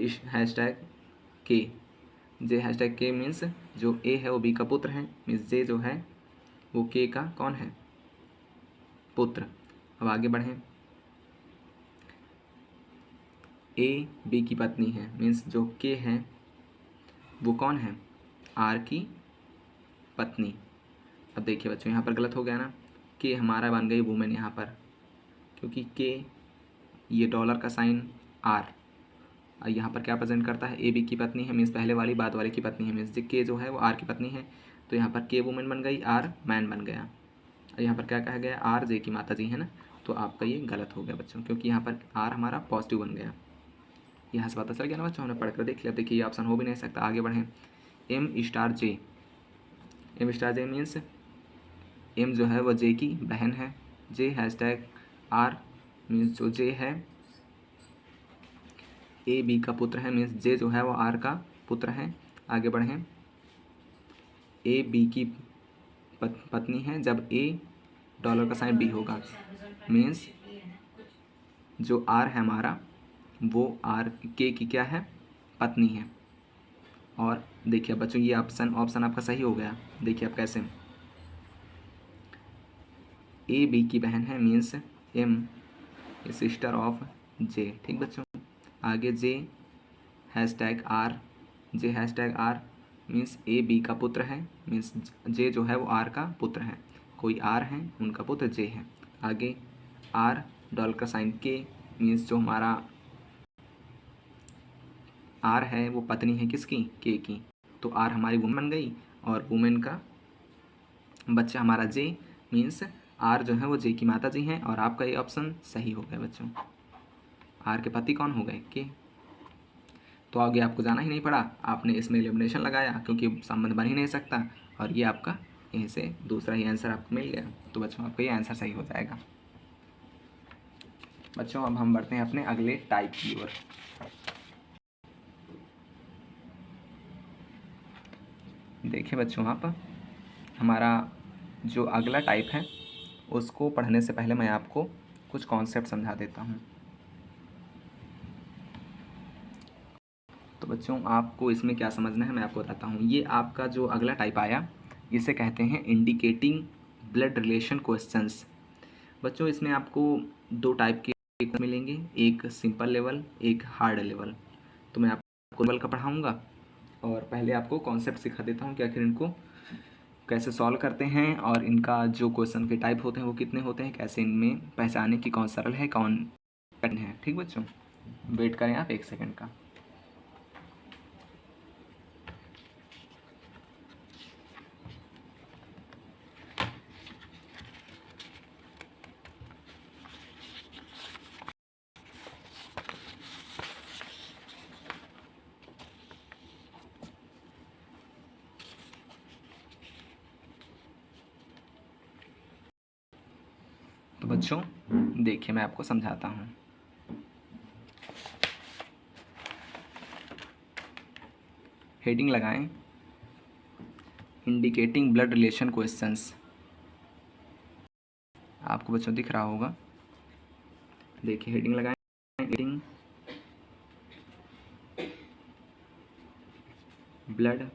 A: हैशटैग के मीन्स जो ए है वो बी का पुत्र है, मीन्स जे जो है वो के का कौन है, पुत्र। अब आगे बढ़ें, ए बी की पत्नी है, मीन्स जो के है वो कौन है, आर की पत्नी। अब देखिए बच्चों यहाँ पर गलत हो गया ना, के हमारा बन गई वुमेन यहाँ पर, क्योंकि के ये डॉलर का साइन आर, यहाँ पर क्या प्रेजेंट करता है, ए बी की पत्नी है, मीन्स पहले वाली बाद वाले की पत्नी है, मीन्स के जो है वो आर की पत्नी है। तो यहाँ पर के वुमेन बन गई, आर मैन बन गया। यहाँ पर क्या कहा गया, आर जे की माता जी है ना, तो आपका ये गलत हो गया बच्चों, क्योंकि यहाँ पर आर हमारा पॉजिटिव बन गया। यहाँ से पता चल गया ना बच्चों, हमने पढ़कर देख लिया। देखिए ये ऑप्शन हो भी नहीं सकता। आगे बढ़ें, एम स्टार जे। एम स्टार जे मीन्स एम जो है वो जे की बहन है, जे हैशटैग आर मीन्स जो जे है ए बी का पुत्र है, मीन्स जे जो है वो आर का पुत्र है। आगे बढ़ें, ए बी की पत्नी है। जब ए डॉलर का साइन बी होगा, मीन्स जो आर है हमारा वो आर के की क्या है, पत्नी है। और देखिए बच्चों ये ऑप्शन आपका सही हो गया। देखिए आप कैसे, ए बी की बहन है means M sister of J. ठीक बच्चों, आगे J hashtag R, J hashtag R means A B का पुत्र है, मीन्स जे जो है वो आर का पुत्र है। कोई आर है, उनका पुत्र जे है। आगे आर डॉलर का साइन के मीन्स जो हमारा आर है वो पत्नी है किसकी, के की। तो आर हमारी वुमेन बन गई और वुमेन का बच्चा हमारा जे मीन्स आर जो है वो जे की माता जी हैं। और आपका ये ऑप्शन सही हो गया बच्चों। आर के पति कौन हो गए, के। तो आगे आपको जाना ही नहीं पड़ा, आपने इसमें एलिमिनेशन लगाया क्योंकि संबंध बन ही नहीं सकता, और ये आपका यहीं से दूसरा ही आंसर आपको मिल गया। तो बच्चों आपका ये आंसर सही हो जाएगा। बच्चों अब हम बढ़ते हैं अपने अगले टाइप की ओर। देखिए बच्चों आप, हमारा जो अगला टाइप है उसको पढ़ने से पहले मैं आपको कुछ कॉन्सेप्ट समझा देता हूँ। तो बच्चों आपको इसमें क्या समझना है मैं आपको बताता हूँ। ये आपका जो अगला टाइप आया इसे कहते हैं इंडिकेटिंग ब्लड रिलेशन क्वेश्चंस। बच्चों इसमें आपको दो टाइप के मिलेंगे, एक सिंपल लेवल, एक हार्ड लेवल। तो मैं आपको लेवल का पढ़ाऊँगा और पहले आपको कॉन्सेप्ट सिखा देता हूँ कि आखिर इनको कैसे सॉल्व करते हैं और इनका जो क्वेश्चन के टाइप होते हैं वो कितने होते हैं, कैसे इनमें पहचाने की कौन सरल है कौन कठिन है। ठीक बच्चों, वेट करें आप 1 सेकंड का। तो बच्चों देखिए मैं आपको समझाता हूँ। हेडिंग लगाएं, इंडिकेटिंग ब्लड रिलेशन क्वेश्चंस। आपको बच्चों दिख रहा होगा, देखिए हेडिंग लगाएं, हेडिंग ब्लड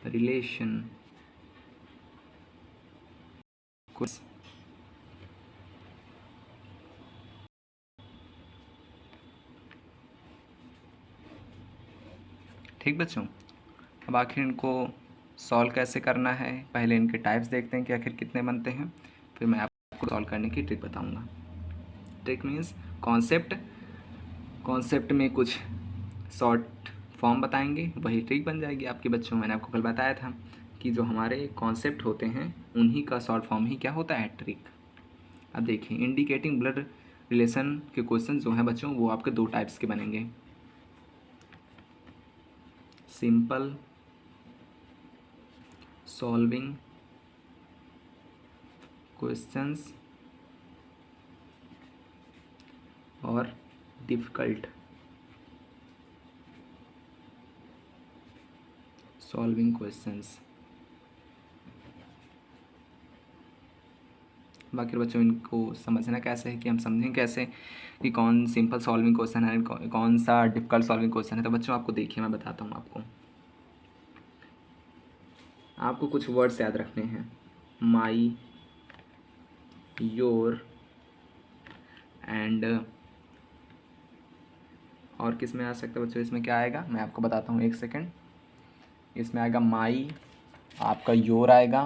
A: रिलेशन ठीक बच्चों। अब आखिर इनको सॉल्व कैसे करना है, पहले इनके टाइप्स देखते हैं कि आखिर कितने बनते हैं, फिर मैं आपको सॉल्व करने की ट्रिक बताऊंगा। ट्रिक मीन्स कॉन्सेप्ट में कुछ शॉर्ट फॉर्म बताएंगे, वही ट्रिक बन जाएगी आपके बच्चों। मैंने आपको कल बताया था कि जो हमारे कॉन्सेप्ट होते हैं उन्हीं का शॉर्ट फॉर्म ही क्या होता है, ट्रिक। अब देखिए इंडिकेटिंग ब्लड रिलेशन के क्वेश्चन जो हैं बच्चों वो आपके दो टाइप्स के बनेंगे, सिंपल सॉल्विंग क्वेश्चंस और डिफ़िकल्ट सॉल्विंग क्वेश्चंस। बाकी बच्चों इनको समझना कैसे है कि हम समझें कैसे कि कौन सिंपल सॉल्विंग क्वेश्चन है, कौन सा डिफ़िकल्ट सॉल्विंग क्वेश्चन है। तो बच्चों आपको देखिए मैं बताता हूँ आपको कुछ वर्ड्स याद रखने हैं, माई, योर एंड, और किस में आ सकता है बच्चों, इसमें क्या आएगा मैं आपको बताता हूँ 1 सेकेंड। इसमें आएगा माई, आपका योर आएगा,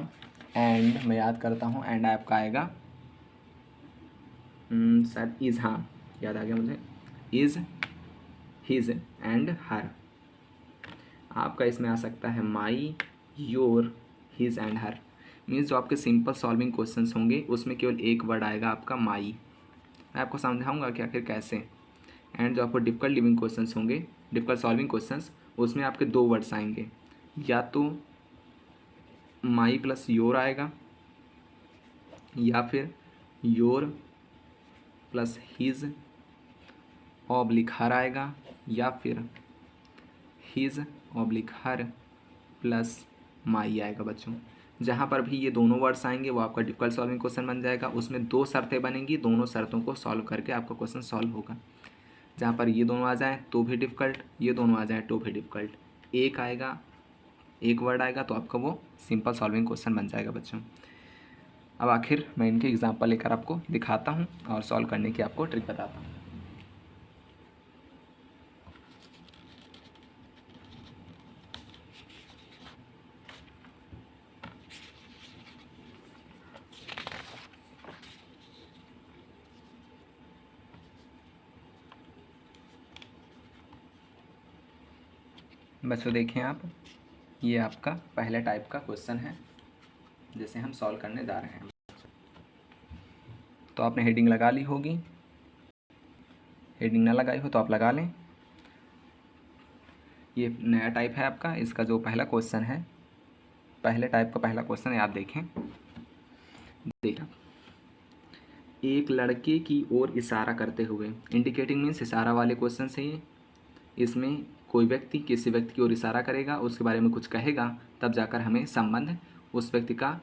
A: एंड मैं याद करता हूँ, एंड आपका आएगा शायद इज़, हाँ याद आ गया मुझे, इज़, हिज एंड हर। आपका इसमें आ सकता है my, your, his and her. Means जो आपके सिंपल सॉल्विंग क्वेश्चंस होंगे उसमें केवल एक वर्ड आएगा आपका माई। मैं आपको समझाऊंगा कि आखिर कैसे। एंड जो आपको डिफिकल्ट लिविंग क्वेश्चंस होंगे, डिफिकल्ट सॉल्विंग क्वेश्चंस, उसमें आपके दो वर्ड्स आएंगे, या तो माई प्लस योर आएगा, या फिर योर प्लस हिज ऑब्लिक हर आएगा, या फिर his oblique her plus my आएगा बच्चों। जहाँ पर भी ये दोनों वर्ड्स आएंगे वो आपका डिफिकल्ट सॉल्विंग क्वेश्चन बन जाएगा। उसमें दो शर्तें बनेंगी, दोनों शर्तों को सॉल्व करके आपका क्वेश्चन सॉल्व होगा। जहाँ पर ये दोनों आ जाएँ तो भी डिफिकल्ट, ये दोनों आ जाएँ तो भी डिफिकल्ट। एक आएगा, एक वर्ड आएगा तो आपका वो सिंपल सॉल्विंग क्वेश्चन बन जाएगा बच्चों। अब आखिर मैं इनके एग्जाम्पल लेकर आपको दिखाता हूँ और सॉल्व करने की आपको ट्रिक बताता हूँ। बच्चों देखें आप, ये आपका पहले टाइप का क्वेश्चन है जिसे हम सॉल्व करने जा रहे हैं। तो आपने हेडिंग लगा ली होगी, हेडिंग ना लगाई हो तो आप लगा लें। ये नया टाइप है आपका, इसका जो पहला क्वेश्चन है, पहले टाइप का पहला क्वेश्चन है, आप देखें। देखिए, एक लड़के की ओर इशारा करते हुए, इंडिकेटिंग मीन्स इशारा वाले क्वेश्चन से ये। इसमें कोई व्यक्ति किसी व्यक्ति की ओर इशारा करेगा, उसके बारे में कुछ कहेगा, तब जाकर हमें संबंध उस व्यक्ति का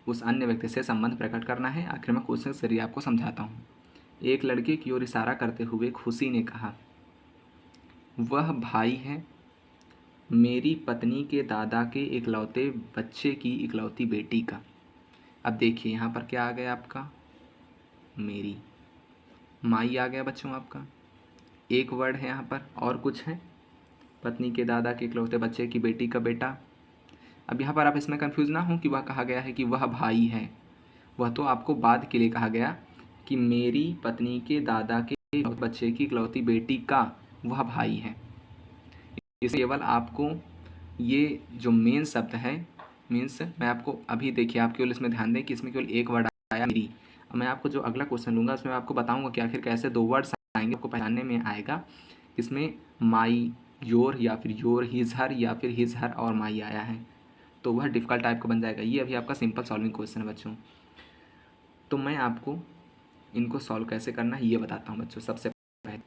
A: उस अन्य व्यक्ति से संबंध प्रकट करना है। आखिर में क्वेश्चन के जरिए आपको समझाता हूँ। एक लड़के की ओर इशारा करते हुए खुशी ने कहा, वह भाई है मेरी पत्नी के दादा के इकलौते बच्चे की इकलौती बेटी का। अब देखिए यहाँ पर क्या आ गया आपका, मेरी। माई आ गया बच्चों आपका, एक वर्ड है यहाँ पर, और कुछ है, पत्नी के दादा के इकलौते बच्चे की बेटी का बेटा। अब यहाँ पर आप इसमें कंफ्यूज ना हो कि वह कहा गया है कि वह भाई है, वह तो आपको बाद के लिए कहा गया कि मेरी पत्नी के दादा के बच्चे की इकलौती बेटी का वह भाई है। इस केवल आपको ये जो मेन शब्द है, मीन्स मैं आपको अभी देखिए, आप केवल इसमें ध्यान दें कि इसमें केवल एक वर्ड आया मेरी। अब मैं आपको जो अगला क्वेश्चन लूँगा उसमें आपको बताऊँगा कि आखिर कैसे दो वर्ड्स आएंगे, आपको पहचानने में आएगा। इसमें माई, योर, या फिर योर, हिज हर, या फिर हिज हर और माई आया है, तो वह डिफिकल्ट टाइप का बन जाएगा। ये अभी आपका सिंपल सॉल्विंग क्वेश्चन है बच्चों। तो मैं आपको इनको सॉल्व कैसे करना है ये बताता हूँ बच्चों। सबसे पहले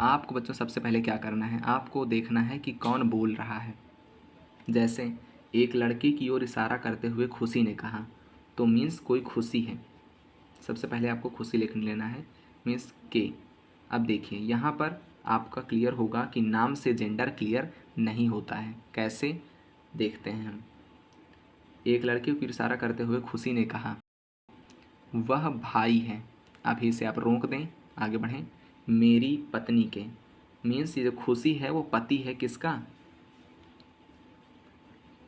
A: आपको बच्चों सबसे पहले क्या करना है, आपको देखना है कि कौन बोल रहा है। जैसे एक लड़के की ओर इशारा करते हुए खुशी ने कहा, तो मीन्स कोई खुशी है। सबसे पहले आपको खुशी लिख लेना है, मीन्स के। अब देखिए यहाँ पर आपका क्लियर होगा कि नाम से जेंडर क्लियर नहीं होता है। कैसे देखते हैं हम। एक लड़के को इशारा करते हुए खुशी ने कहा, वह भाई है, अभी से आप रोक दें, आगे बढ़ें, मेरी पत्नी के। मीन्स ये जो खुशी है वो पति है किसका,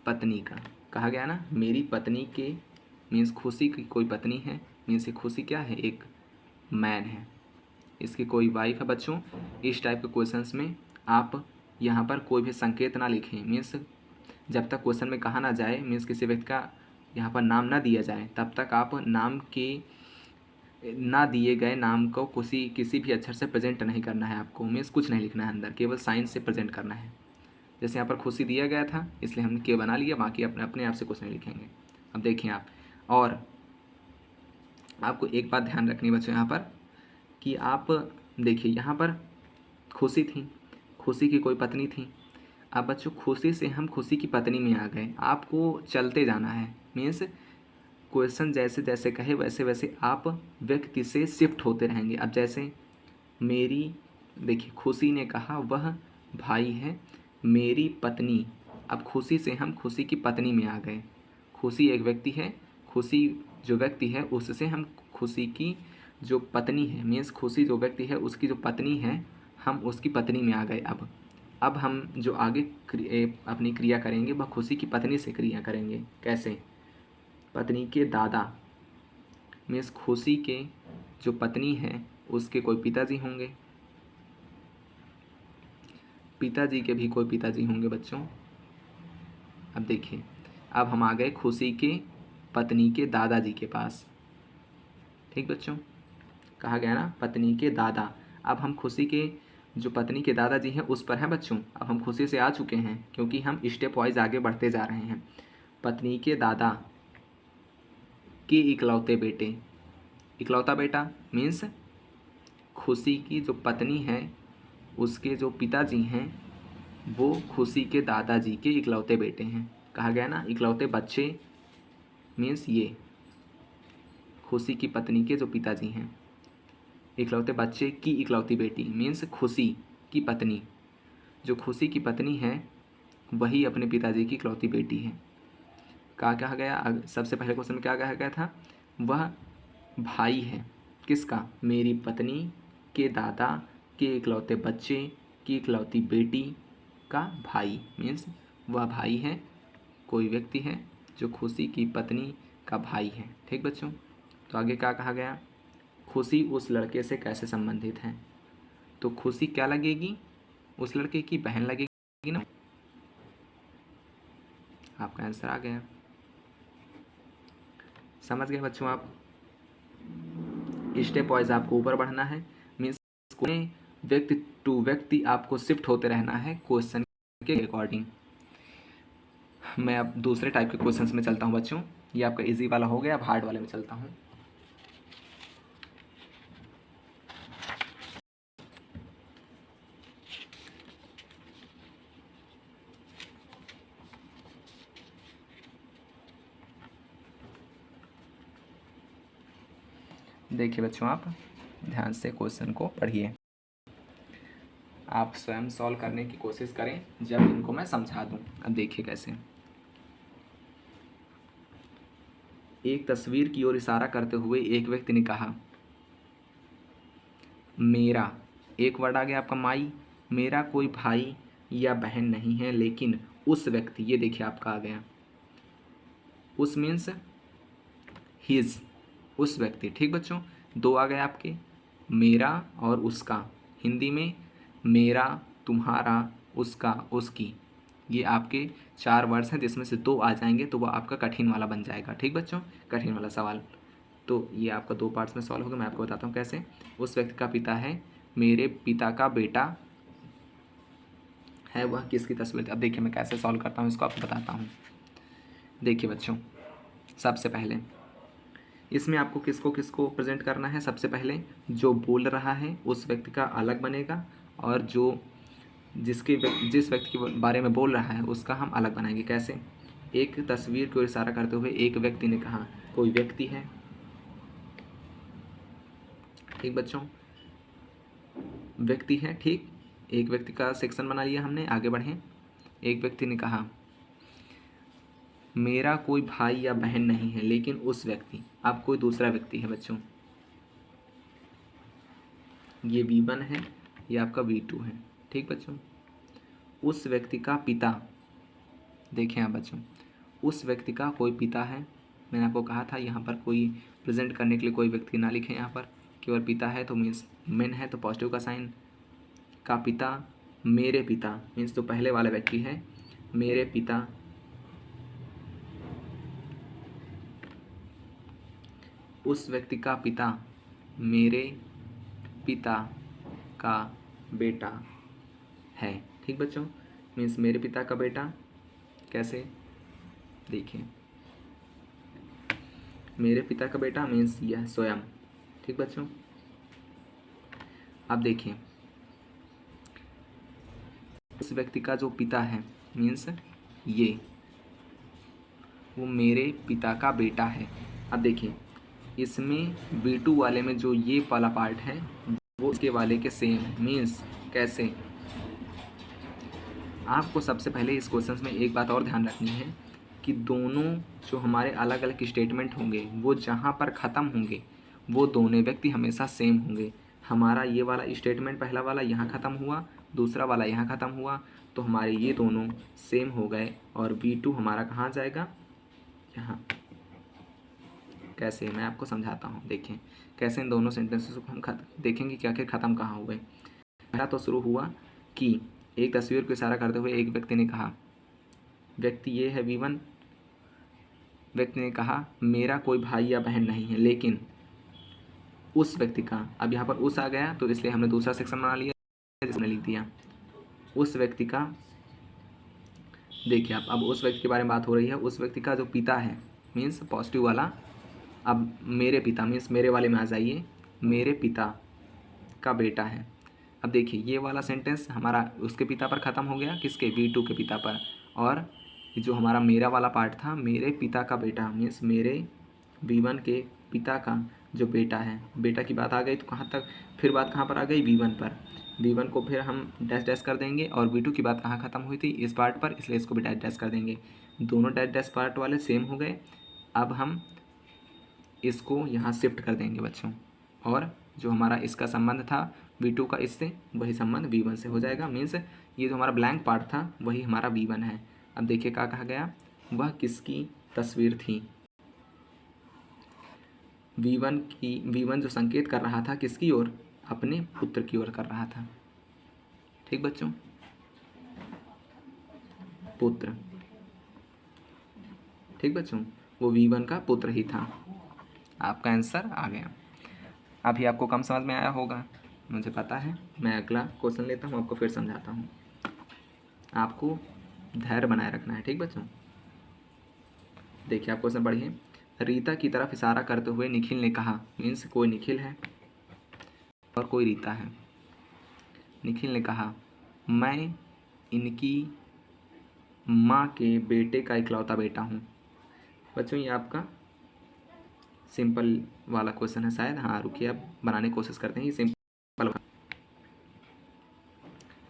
A: पत्नी का। कहा गया ना मेरी पत्नी के, मीन्स खुशी की कोई पत्नी है, मीन्स ये खुशी क्या है, एक मैन है, इसकी कोई वाइफ है बच्चों। इस टाइप के क्वेश्चंस में आप यहाँ पर कोई भी संकेत ना लिखें, मीन्स जब तक क्वेश्चन में कहा ना जाए, मीन्स किसी व्यक्ति का यहाँ पर नाम ना दिया जाए, तब तक आप नाम के ना दिए गए नाम को किसी भी अक्षर से प्रेजेंट नहीं करना है आपको। मीन्स कुछ नहीं लिखना है अंदर, केवल साइन से प्रेजेंट करना है। जैसे यहाँ पर खुशी दिया गया था इसलिए हमने के बना लिया, बाकी अपने अपने आप से कुछ नहीं लिखेंगे। अब देखिए आप, और आपको एक बात ध्यान रखनी बच्चों यहाँ पर कि आप देखिए यहाँ पर खुशी थी, खुशी की कोई पत्नी थी। अब बच्चों खुशी से हम खुशी की पत्नी में आ गए, आपको चलते जाना है। मीन्स क्वेश्चन जैसे जैसे कहे वैसे वैसे आप व्यक्ति से शिफ्ट होते रहेंगे। अब जैसे मेरी, देखिए खुशी ने कहा वह भाई है मेरी पत्नी। अब खुशी से हम खुशी की पत्नी में आ गए। खुशी एक व्यक्ति है, खुशी जो व्यक्ति है उससे हम खुशी की जो पत्नी है, मीन्स खुशी जो व्यक्ति है उसकी जो पत्नी है, हम उसकी पत्नी में आ गए। अब हम जो आगे अपनी क्रिया करेंगे वह खुशी की पत्नी से क्रिया करेंगे। कैसे, पत्नी के दादा, मीन्स खुशी के जो पत्नी है उसके कोई पिताजी होंगे, पिताजी के भी कोई पिताजी होंगे बच्चों, अब देखिए, अब हम आ गए खुशी के पत्नी के दादाजी के पास। ठीक बच्चों, कहा गया ना पत्नी के दादा। अब हम खुशी के जो पत्नी के दादाजी हैं उस पर हैं बच्चों। अब हम खुशी से आ चुके हैं क्योंकि हम स्टेप वाइज आगे बढ़ते जा रहे हैं। पत्नी के दादा के इकलौते बेटे, इकलौता बेटा मीन्स खुशी की जो पत्नी है उसके जो पिताजी हैं वो खुशी के दादाजी के इकलौते बेटे हैं। कहा गया ना इकलौते बच्चे मीन्स ये खुशी की पत्नी के जो पिताजी हैं, इकलौते बच्चे की इकलौती बेटी मीन्स खुशी की पत्नी, जो खुशी की पत्नी है वही अपने पिताजी की इकलौती बेटी है। कहा गया सबसे पहले क्वेश्चन में क्या कहा गया था, वह भाई है किसका, मेरी पत्नी के दादा के इकलौते बच्चे की इकलौती बेटी का भाई मीन्स वह भाई है, कोई व्यक्ति है जो खुशी की पत्नी का भाई है। ठीक बच्चों, तो आगे क्या कहा गया, खुशी उस लड़के से कैसे संबंधित है, तो खुशी क्या लगेगी, उस लड़के की बहन लगेगी ना। आपका आंसर आ गया, समझ गए बच्चों आप। स्टेप वाइज आपको ऊपर बढ़ना है मीन्स व्यक्ति टू व्यक्ति आपको शिफ्ट होते रहना है क्वेश्चन के अकॉर्डिंग। मैं अब दूसरे टाइप के क्वेश्चंस में चलता हूँ बच्चों, ये आपका इजी वाला हो गया, अब हार्ड वाले में चलता हूँ। देखिए बच्चों, आप ध्यान से क्वेश्चन को पढ़िए, आप स्वयं सॉल्व करने की कोशिश करें जब इनको मैं समझा दूं। अब देखिए कैसे, एक तस्वीर की ओर इशारा करते हुए एक व्यक्ति ने कहा, मेरा, एक वर्ड आ गया आपका माई, मेरा कोई भाई या बहन नहीं है लेकिन उस व्यक्ति, ये देखिए आपका आ गया उस मीन्स हिज, उस व्यक्ति। ठीक बच्चों, दो आ गए आपके, मेरा और उसका, हिंदी में मेरा, तुम्हारा, उसका, उसकी, ये आपके चार वर्ड्स हैं जिसमें से दो आ जाएंगे तो वह आपका कठिन वाला बन जाएगा। ठीक बच्चों, कठिन वाला सवाल। तो ये आपका दो पार्ट्स में सॉल्व होगा, मैं आपको बताता हूँ कैसे। उस व्यक्ति का पिता है, मेरे पिता का बेटा है, वह किसकी तस्वीर। अब देखिए मैं कैसे सॉल्व करता हूँ इसको आपको बताता हूँ। देखिए बच्चों, सबसे पहले इसमें आपको किसको किसको प्रेजेंट करना है, सबसे पहले जो बोल रहा है उस व्यक्ति का अलग बनेगा और जो जिस व्यक्ति के बारे में बोल रहा है उसका हम अलग बनाएंगे। कैसे, एक तस्वीर को इशारा करते हुए एक व्यक्ति ने कहा, कोई व्यक्ति है। ठीक बच्चों, व्यक्ति है, ठीक, एक व्यक्ति का सेक्शन बना लिया हमने, आगे बढ़ें। एक व्यक्ति ने कहा, मेरा कोई भाई या बहन नहीं है लेकिन उस व्यक्ति, अब कोई दूसरा व्यक्ति है बच्चों, ये V1 है, ये आपका V2 है। ठीक बच्चों, उस व्यक्ति का पिता, देखें आप बच्चों, उस व्यक्ति का कोई पिता है, मैंने आपको कहा था यहाँ पर कोई प्रेजेंट करने के लिए कोई व्यक्ति ना लिखें, यहाँ पर केवल पिता है तो मीन्स मेन है तो पॉजिटिव का साइन, का पिता, मेरे पिता मीन्स तो पहले वाला व्यक्ति है, मेरे पिता, उस व्यक्ति का पिता मेरे पिता का बेटा है। ठीक बच्चों, मीन्स मेरे पिता का बेटा, कैसे, देखिए मेरे पिता का बेटा मीन्स यह स्वयं। ठीक बच्चों, अब देखिए उस व्यक्ति का जो पिता है मीन्स ये, वो मेरे पिता का बेटा है। अब देखिए इसमें V2 वाले में जो ये वाला पार्ट है वो इसके वाले के सेम है, मीन्स कैसे, आपको सबसे पहले इस क्वेश्चन में एक बात और ध्यान रखनी है कि दोनों जो हमारे अलग अलग स्टेटमेंट होंगे वो जहाँ पर ख़त्म होंगे वो दोनों व्यक्ति हमेशा सेम होंगे। हमारा ये वाला स्टेटमेंट पहला वाला यहाँ ख़त्म हुआ, दूसरा वाला यहाँ ख़त्म हुआ, तो हमारे ये दोनों सेम हो गए और V2 हमारा कहाँ जाएगा, यहाँ। कैसे, मैं आपको समझाता हूँ, देखें कैसे इन दोनों सेंटेंसेस को हम देखेंगे कि आखिर ख़त्म कहाँ हुए। पहला तो शुरू हुआ कि एक तस्वीर को इशारा करते हुए एक व्यक्ति ने कहा, व्यक्ति ये है V1। व्यक्ति ने कहा मेरा कोई भाई या बहन नहीं है, लेकिन उस व्यक्ति का, अब यहाँ पर उस आ गया तो इसलिए हमने दूसरा सेक्शन बना लिया जिसमें लिख दिया उस व्यक्ति का। देखिए आप, अब उस व्यक्ति के बारे में बात हो रही है। उस व्यक्ति का जो पिता है मीन्स पॉजिटिव वाला, अब मेरे पिता मीन्स मेरे वाले में आ जाइए, मेरे पिता का बेटा है। अब देखिए ये वाला सेंटेंस हमारा उसके पिता पर ख़त्म हो गया, किसके, V2 के पिता पर। और जो हमारा मेरा वाला पार्ट था, मेरे पिता का बेटा मीन्स मेरे V1 के पिता का जो बेटा है, बेटा की बात आ गई तो कहाँ तक, फिर बात कहाँ पर आ गई, V1 पर। V1 को फिर हम डैश डैश कर देंगे, और V2 की बात कहाँ ख़त्म हुई थी, इस पार्ट पर, इसलिए इसको भी डैश डैश कर देंगे। दोनों डैश डैश पार्ट वाले सेम हो गए। अब हम इसको यहाँ शिफ्ट कर देंगे बच्चों, और जो हमारा इसका संबंध था V2 का इससे, वही संबंध V1 से हो जाएगा। मीन्स ये जो हमारा ब्लैंक पार्ट था वही हमारा V1 है। अब देखिए क्या कहा गया, वह किसकी तस्वीर थी। V1 जो संकेत कर रहा था किसकी ओर, अपने पुत्र की ओर कर रहा था। ठीक बच्चों, पुत्र। ठीक बच्चों, वो V1 का पुत्र ही था। आपका आंसर आ गया। अभी आपको कम समझ में आया होगा, मुझे पता है। मैं अगला क्वेश्चन लेता हूँ, आपको फिर समझाता हूँ। आपको धैर्य बनाए रखना है। ठीक बच्चों, देखिए आप क्वेश्चन पढ़िए। रीता की तरफ इशारा करते हुए निखिल ने कहा, मीन्स कोई निखिल है और कोई रीता है। निखिल ने कहा मैं इनकी माँ के बेटे का इकलौता बेटा हूँ। बच्चों ये आपका सिंपल वाला क्वेश्चन है शायद। हाँ रुकिए, अब बनाने की कोशिश करते हैं। ये सिंपल,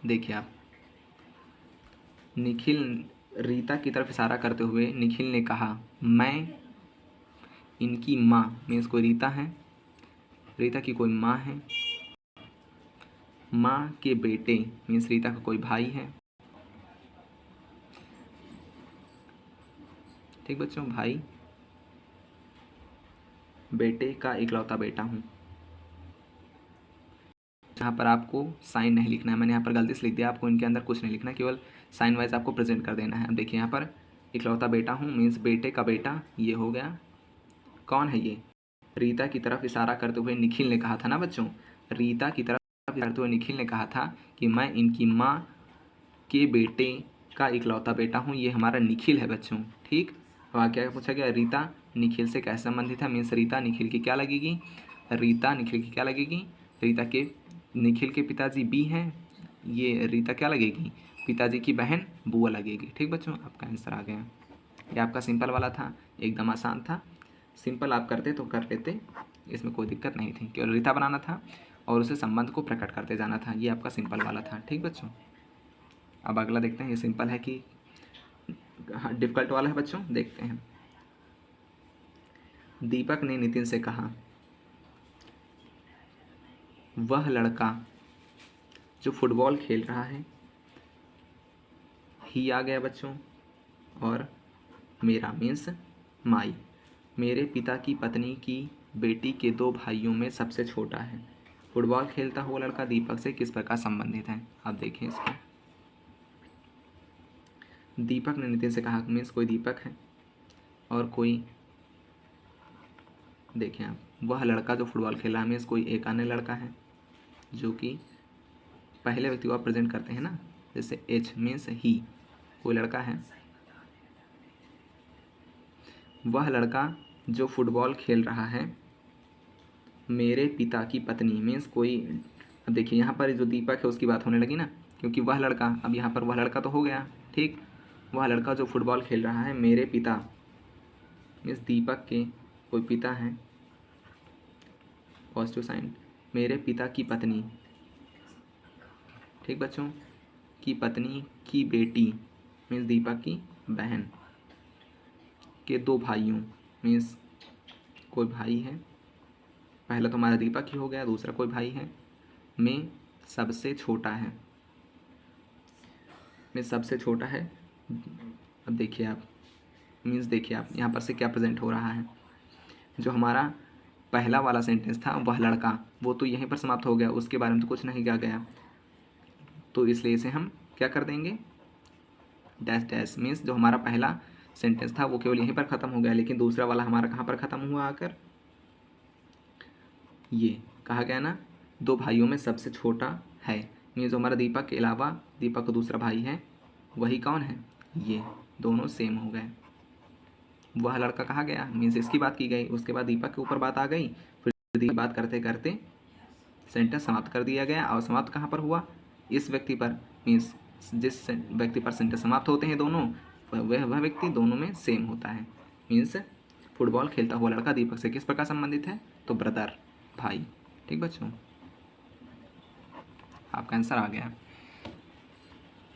A: देखिए आप, निखिल, रीता की तरफ इशारा करते हुए निखिल ने कहा मैं इनकी माँ, मीन्स कोई रीता है, रीता की कोई माँ है, माँ के बेटे मीन्स रीता का कोई भाई है। ठीक बच्चों, भाई, बेटे का इकलौता बेटा हूँ। यहाँ पर आपको साइन नहीं लिखना है, मैंने यहाँ पर गलती से लिख दिया। आपको इनके अंदर कुछ नहीं लिखना, केवल साइन वाइज आपको प्रेजेंट कर देना है। अब देखिए यहाँ पर इकलौता बेटा हूँ मीन्स बेटे का बेटा, ये हो गया। कौन है ये, रीता की तरफ इशारा करते हुए निखिल ने कहा था ना बच्चों, रीता की तरफ इशारा करते हुए निखिल ने कहा था कि मैं इनकी माँ के बेटे का इकलौता बेटा हूँ। ये हमारा निखिल है बच्चों। ठीक, वहाँ क्या पूछा गया, रीता निखिल से कैसे संबंधित है, मीन्स रीता निखिल की क्या लगेगी, रीता निखिल की क्या लगेगी, रीता के, निखिल के पिताजी बी हैं, ये रीता क्या लगेगी, पिताजी की बहन बुआ लगेगी। ठीक बच्चों, आपका आंसर आ गया। ये आपका सिंपल वाला था, एकदम आसान था। सिंपल आप करते तो कर लेते, इसमें कोई दिक्कत नहीं थी, केवल रीता बनाना था और उसे संबंध को प्रकट करते जाना था। ये आपका सिंपल वाला था। ठीक बच्चों, अब अगला देखते हैं, ये सिंपल है कि डिफ़िकल्ट वाला है बच्चों, देखते हैं। दीपक ने नितिन से कहा वह लड़का जो फुटबॉल खेल रहा है, ही आ गया बच्चों, और मेरा मीन्स माई, मेरे पिता की पत्नी की बेटी के 2 भाइयों में सबसे छोटा है। फुटबॉल खेलता हुआ लड़का दीपक से किस प्रकार संबंधित है। आप देखें इसको, दीपक ने नितिन से कहा मीन्स कोई दीपक है और कोई, देखें आप, वह लड़का जो फुटबॉल खेल रहा है मीन्स कोई एक अन्य लड़का है, जो कि पहले व्यक्ति को आप प्रेजेंट करते हैं ना, जैसे एच मीन्स ही, कोई लड़का है। वह लड़का जो फुटबॉल खेल रहा है मेरे पिता की पत्नी मीन्स कोई, अब देखिए यहाँ पर जो दीपक है उसकी बात होने लगी ना, क्योंकि वह लड़का, अब यहाँ पर वह लड़का तो हो गया। ठीक, वह लड़का जो फुटबॉल खेल रहा है मेरे पिता मीन्स दीपक के कोई पिता हैं, पॉजिटिव साइन, मेरे पिता की पत्नी, ठीक बच्चों, की पत्नी की बेटी मीन्स दीपक की बहन के 2 भाइयों मीन्स कोई भाई है, पहला तो हमारा दीपक ही हो गया, दूसरा कोई भाई है, में सबसे छोटा है, में सबसे छोटा है। अब देखिए आप, मीन्स देखिए आप यहाँ पर से क्या प्रेजेंट हो रहा है, जो हमारा पहला वाला सेंटेंस था वह लड़का, वो तो यहीं पर समाप्त हो गया, उसके बारे में तो कुछ नहीं कहा गया, तो इसलिए इसे हम क्या कर देंगे, डैश डैश मीन्स जो हमारा पहला सेंटेंस था वो केवल यहीं पर ख़त्म हो गया, लेकिन दूसरा वाला हमारा कहाँ पर ख़त्म हुआ आकर, ये कहा गया ना, दो भाइयों में सबसे छोटा है, मीन्स जो हमारा दीपक के अलावा दीपक का दूसरा भाई है वही कौन है, ये दोनों सेम हो गए। वह लड़का कहा गया, मीन्स इसकी बात की गई, उसके बाद दीपक के ऊपर बात आ गई, फिर दीपक बात करते करते सेंटेंस समाप्त कर दिया गया। और समाप्त कहाँ पर हुआ, इस व्यक्ति पर, मीन्स जिस व्यक्ति पर सेंटेंस समाप्त होते हैं दोनों, वह व्यक्ति दोनों में सेम होता है। मीन्स फुटबॉल खेलता हुआ लड़का दीपक से किस प्रकार संबंधित है, तो ब्रदर, भाई। ठीक बच्चों, आपका आंसर आ गया।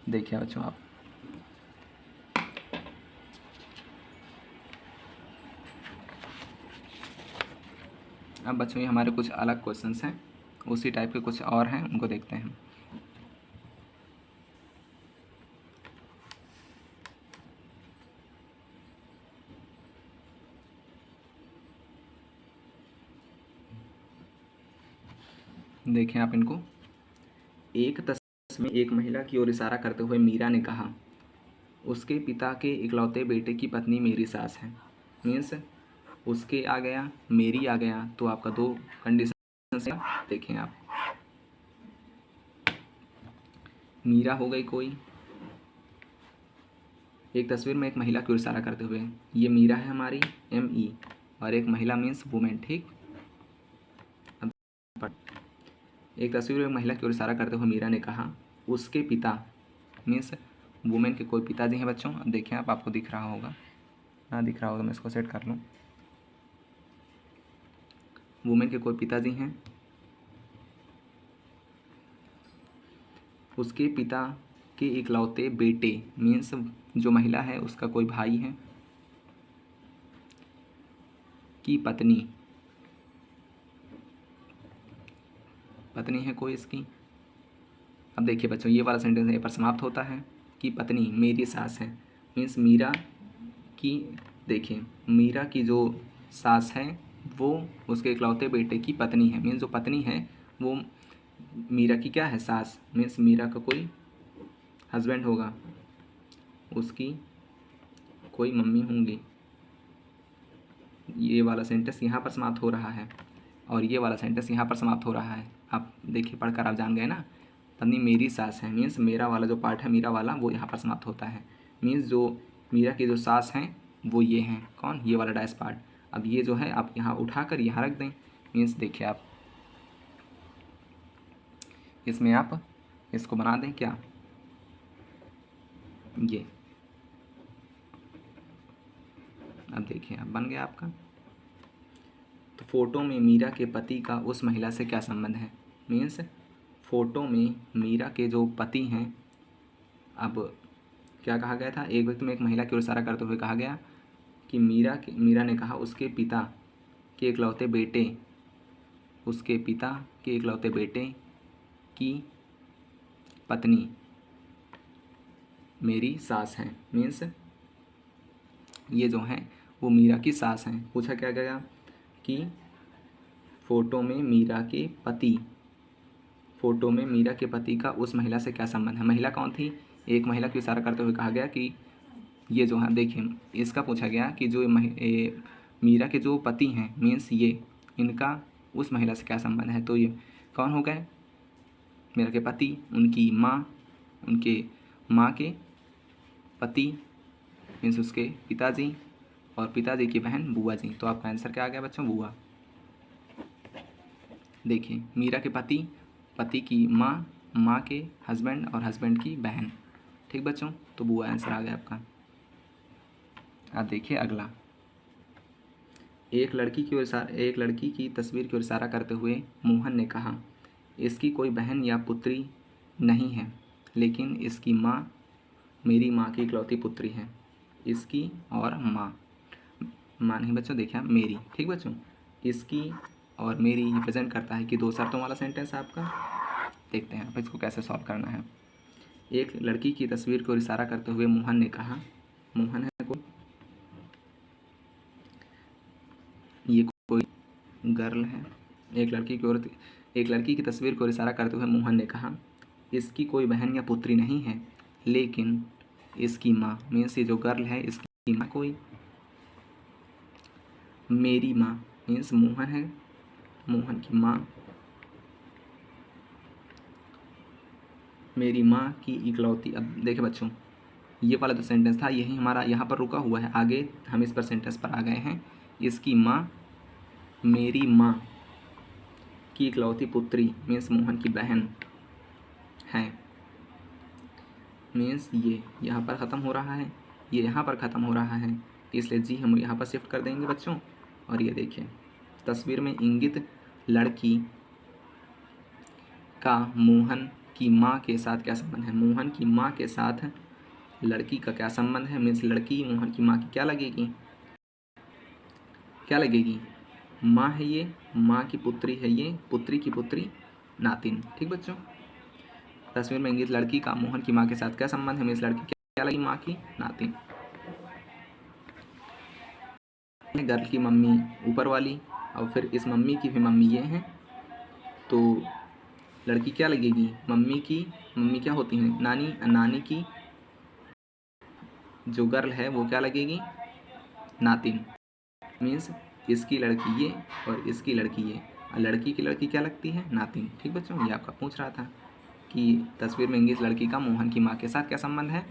A: देखिए बच्चों आप, अब बच्चों ये हमारे कुछ अलग क्वेश्चंस हैं, उसी टाइप के कुछ और हैं, उनको देखते हैं। देखें आप इनको। एक तस्वीर में एक महिला की ओर इशारा करते हुए मीरा ने कहा, उसके पिता के इकलौते बेटे की पत्नी मेरी सास है। मीन्स उसके आ गया, मेरी आ गया, तो आपका दो कंडीशन से देखें आप, मीरा हो गई कोई, एक तस्वीर में एक महिला की ओर इशारा करते हुए, ये मीरा है हमारी ME, और एक महिला मीन्स वुमेन। ठीक, एक तस्वीर में महिला की ओर इशारा करते हुए मीरा ने कहा, उसके पिता मीन्स वुमेन के कोई पिताजी हैं बच्चों। अब देखें आप, आपको दिख रहा होगा, ना दिख रहा होगा मैं इसको सेट कर लूँ। वुमेन के कोई पिताजी हैं, उसके पिता के इकलौते बेटे मीन्स जो महिला है उसका कोई भाई है, की पत्नी, पत्नी है कोई इसकी। अब देखिए बच्चों, ये वाला सेंटेंस यहाँ पर समाप्त होता है कि पत्नी मेरी सास है, मीन्स मीरा की, देखिए मीरा की जो सास है वो उसके इकलौते बेटे की पत्नी है, मीन्स जो पत्नी है वो मीरा की क्या है, सास, मीन्स मीरा का कोई हस्बैंड होगा, उसकी कोई मम्मी होंगी। ये वाला सेंटेंस यहाँ पर समाप्त हो रहा है और ये वाला सेंटेंस यहाँ पर समाप्त हो रहा है। आप देखिए पढ़कर आप जान गए ना, पत्नी मेरी सास है, मीन्स मेरा वाला जो पार्ट है मीरा वाला वो यहाँ पर समाप्त होता है, मीन्स जो मीरा की जो सास हैं वो ये हैं, कौन, ये वाला डैश पार्ट। अब ये जो है आप यहाँ उठाकर यहाँ रख दें, मीन्स देखिए आप इसमें आप इसको बना दें क्या, ये, अब देखिए अब बन गया आपका। तो फोटो में मीरा के पति का उस महिला से क्या संबंध है, मीन्स फ़ोटो में मीरा के जो पति हैं, अब क्या कहा गया था, एक व्यक्ति में एक महिला की ओर इशारा करते हुए कहा गया कि मीरा ने कहा उसके पिता के इकलौते बेटे, उसके पिता के इकलौते बेटे की पत्नी मेरी सास हैं, मीन्स ये जो हैं वो मीरा की सास हैं। पूछा क्या गया कि फ़ोटो में मीरा के पति, फ़ोटो में मीरा के पति का उस महिला से क्या संबंध है, महिला कौन थी, एक महिला की इशारा करते हुए कहा गया कि ये जो है, देखिए इसका पूछा गया कि जो मीरा के जो पति हैं मीन्स ये, इनका उस महिला से क्या संबंध है, तो ये कौन हो गए, मीरा के पति, उनकी माँ, उनके माँ के पति मीन्स उसके पिताजी, और पिताजी की बहन बुआ जी। तो आपका आंसर क्या आ गया बच्चों, बुआ। देखिए मीरा के पति, पति की माँ, माँ के हस्बैंड और हस्बैंड की बहन। ठीक बच्चों, तो बुआ आंसर आ गया आपका। आप देखिए अगला, एक लड़की की तस्वीर की ओर इशारा करते हुए मोहन ने कहा, इसकी कोई बहन या पुत्री नहीं है, लेकिन इसकी माँ मेरी माँ की इकलौती पुत्री है। इसकी और माँ नहीं बच्चों, देखिए मेरी। ठीक बच्चों, इसकी और मेरी रिप्रेजेंट करता है कि दो शर्तों वाला सेंटेंस है आपका। देखते हैं आप इसको कैसे सॉल्व करना है। एक लड़की की तस्वीर को इशारा करते हुए मोहन ने कहा, मोहन है कोई, ये कोई गर्ल है। एक लड़की की तस्वीर को इशारा करते हुए मोहन ने कहा, इसकी कोई बहन या पुत्री नहीं है, लेकिन इसकी माँ मीन्स ये जो गर्ल है इसकी माँ कोई। मेरी माँ मीन्स मोहन है, मोहन की माँ। मेरी माँ की इकलौती। अब देखे बच्चों, ये वाला जो सेंटेंस था यही हमारा यहाँ पर रुका हुआ है, आगे हम इस पर सेंटेंस पर आ गए हैं। इसकी माँ, मेरी माँ की इकलौती पुत्री मीन्स मोहन की बहन है। मीन्स ये यहाँ पर ख़त्म हो रहा है, ये यहाँ पर ख़त्म हो रहा है, इसलिए जी हम यहाँ पर शिफ्ट कर देंगे बच्चों। और ये देखिए तस्वीर में इंगित लड़की का मोहन की माँ के साथ क्या संबंध है। मोहन की माँ के साथ लड़की का क्या संबंध है। मीन्स लड़की मोहन की माँ की क्या लगेगी, क्या लगेगी, माँ है ये, माँ की पुत्री है ये, पुत्री की पुत्री नातिन। ठीक बच्चों, तस्वीर में इंगित लड़की का मोहन की माँ के साथ क्या संबंध है। मीन्स लड़की क्या लगी, माँ की नातिन। गर्ल की मम्मी ऊपर वाली और फिर इस मम्मी की भी मम्मी ये हैं, तो लड़की क्या लगेगी, मम्मी की मम्मी क्या होती हैं, नानी। नानी की जो गर्ल है वो क्या लगेगी, नातिन। मीन्स इसकी लड़की ये और इसकी लड़की ये, और लड़की की लड़की क्या लगती है, नातिन। ठीक बच्चों, ये आपका पूछ रहा था कि तस्वीर में इंगित लड़की का मोहन की माँ के साथ क्या संबंध है।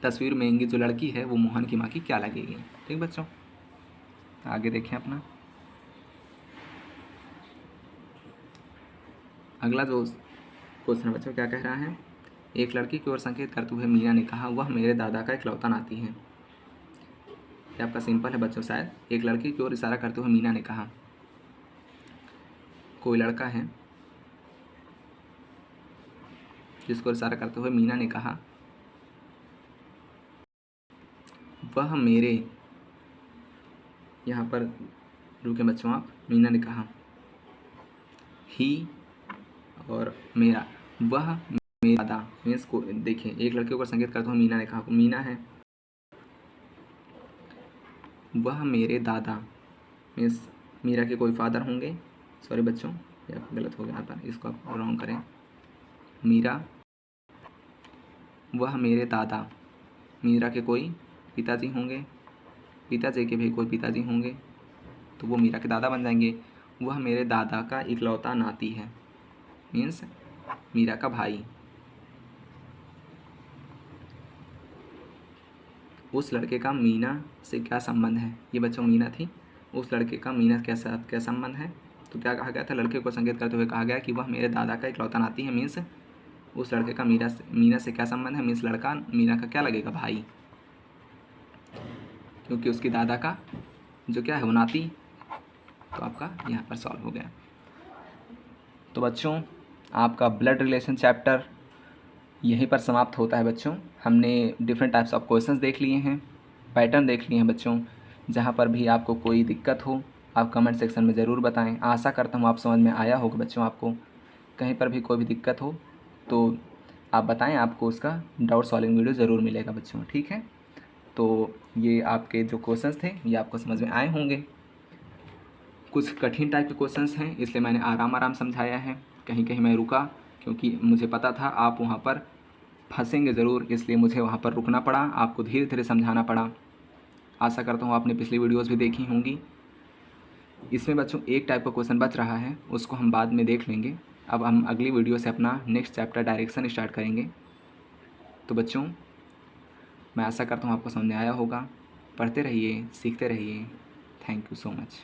A: तस्वीर में इंगित जो लड़की है वो मोहन की माँ की क्या लगेगी। ठीक बच्चों, आगे देखें अपना अगला जो क्वेश्चन बच्चों क्या कह रहा है। एक लड़की की ओर संकेत करते हुए मीना ने कहा, वह मेरे दादा का इकलौता नाती है। ये आपका सिंपल है बच्चों, शायद एक लड़की की ओर इशारा करते हुए मीना ने कहा, कोई लड़का है जिसको इशारा करते हुए मीना ने कहा, वह मेरे, यहाँ पर रुके बच्चों आप, मीना ने कहा ही और मेरा, वह मेरा दादा मीन्स को देखिए एक लड़के को संकेत करते हुए मीना ने कहा, मीना है, वह मेरे दादा मीन्स मीरा के कोई फादर होंगे। सॉरी बच्चों, ये गलत हो गया यहाँ पर, इसको आप रॉन्ग करें। मीरा, वह मेरे दादा, मीरा के कोई पिताजी होंगे, पिताजी के भी कोई पिताजी होंगे, तो वो मीरा के दादा बन जाएंगे। वह मेरे दादा का इकलौता नाती है मीन्स मीरा का भाई। उस लड़के का मीना से क्या संबंध है। ये बच्चों मीना थी, उस लड़के का मीना के साथ क्या संबंध है। तो क्या कहा गया था, लड़के को संकेत करते हुए कहा गया कि वह मेरे दादा का इकलौता नाती है। मीन्स उस लड़के का मीना से क्या संबंध है। मीन्स लड़का मीना का क्या लगेगा, भाई, क्योंकि उसकी दादा का जो क्या है वो नाती। तो आपका यहाँ पर सॉल्व हो गया। तो बच्चों आपका ब्लड रिलेशन चैप्टर यहीं पर समाप्त होता है। बच्चों हमने डिफरेंट टाइप्स ऑफ क्वेश्चंस देख लिए हैं, पैटर्न देख लिए हैं। बच्चों जहाँ पर भी आपको कोई दिक्कत हो आप कमेंट सेक्शन में ज़रूर बताएं। आशा करता हूँ आप समझ में आया होगा। बच्चों आपको कहीं पर भी कोई भी दिक्कत हो तो आप बताएं, आपको उसका डाउट सॉल्विंग वीडियो ज़रूर मिलेगा बच्चों। ठीक है, तो ये आपके जो क्वेश्चंस थे ये आपको समझ में आए होंगे। कुछ कठिन टाइप के क्वेश्चंस हैं इसलिए मैंने आराम आराम समझाया है, कहीं कहीं मैं रुका क्योंकि मुझे पता था आप वहाँ पर फंसेंगे ज़रूर, इसलिए मुझे वहाँ पर रुकना पड़ा, आपको धीरे धीरे समझाना पड़ा। आशा करता हूँ आपने पिछली वीडियोस भी देखी होंगी। इसमें बच्चों एक टाइप का क्वेश्चन बच रहा है, उसको हम बाद में देख लेंगे। अब हम अगली वीडियो से अपना नेक्स्ट चैप्टर डायरेक्शन स्टार्ट करेंगे। तो बच्चों मैं आशा करता हूँ आपको समझ में आया होगा। पढ़ते रहिए, सीखते रहिए। Thank you so much.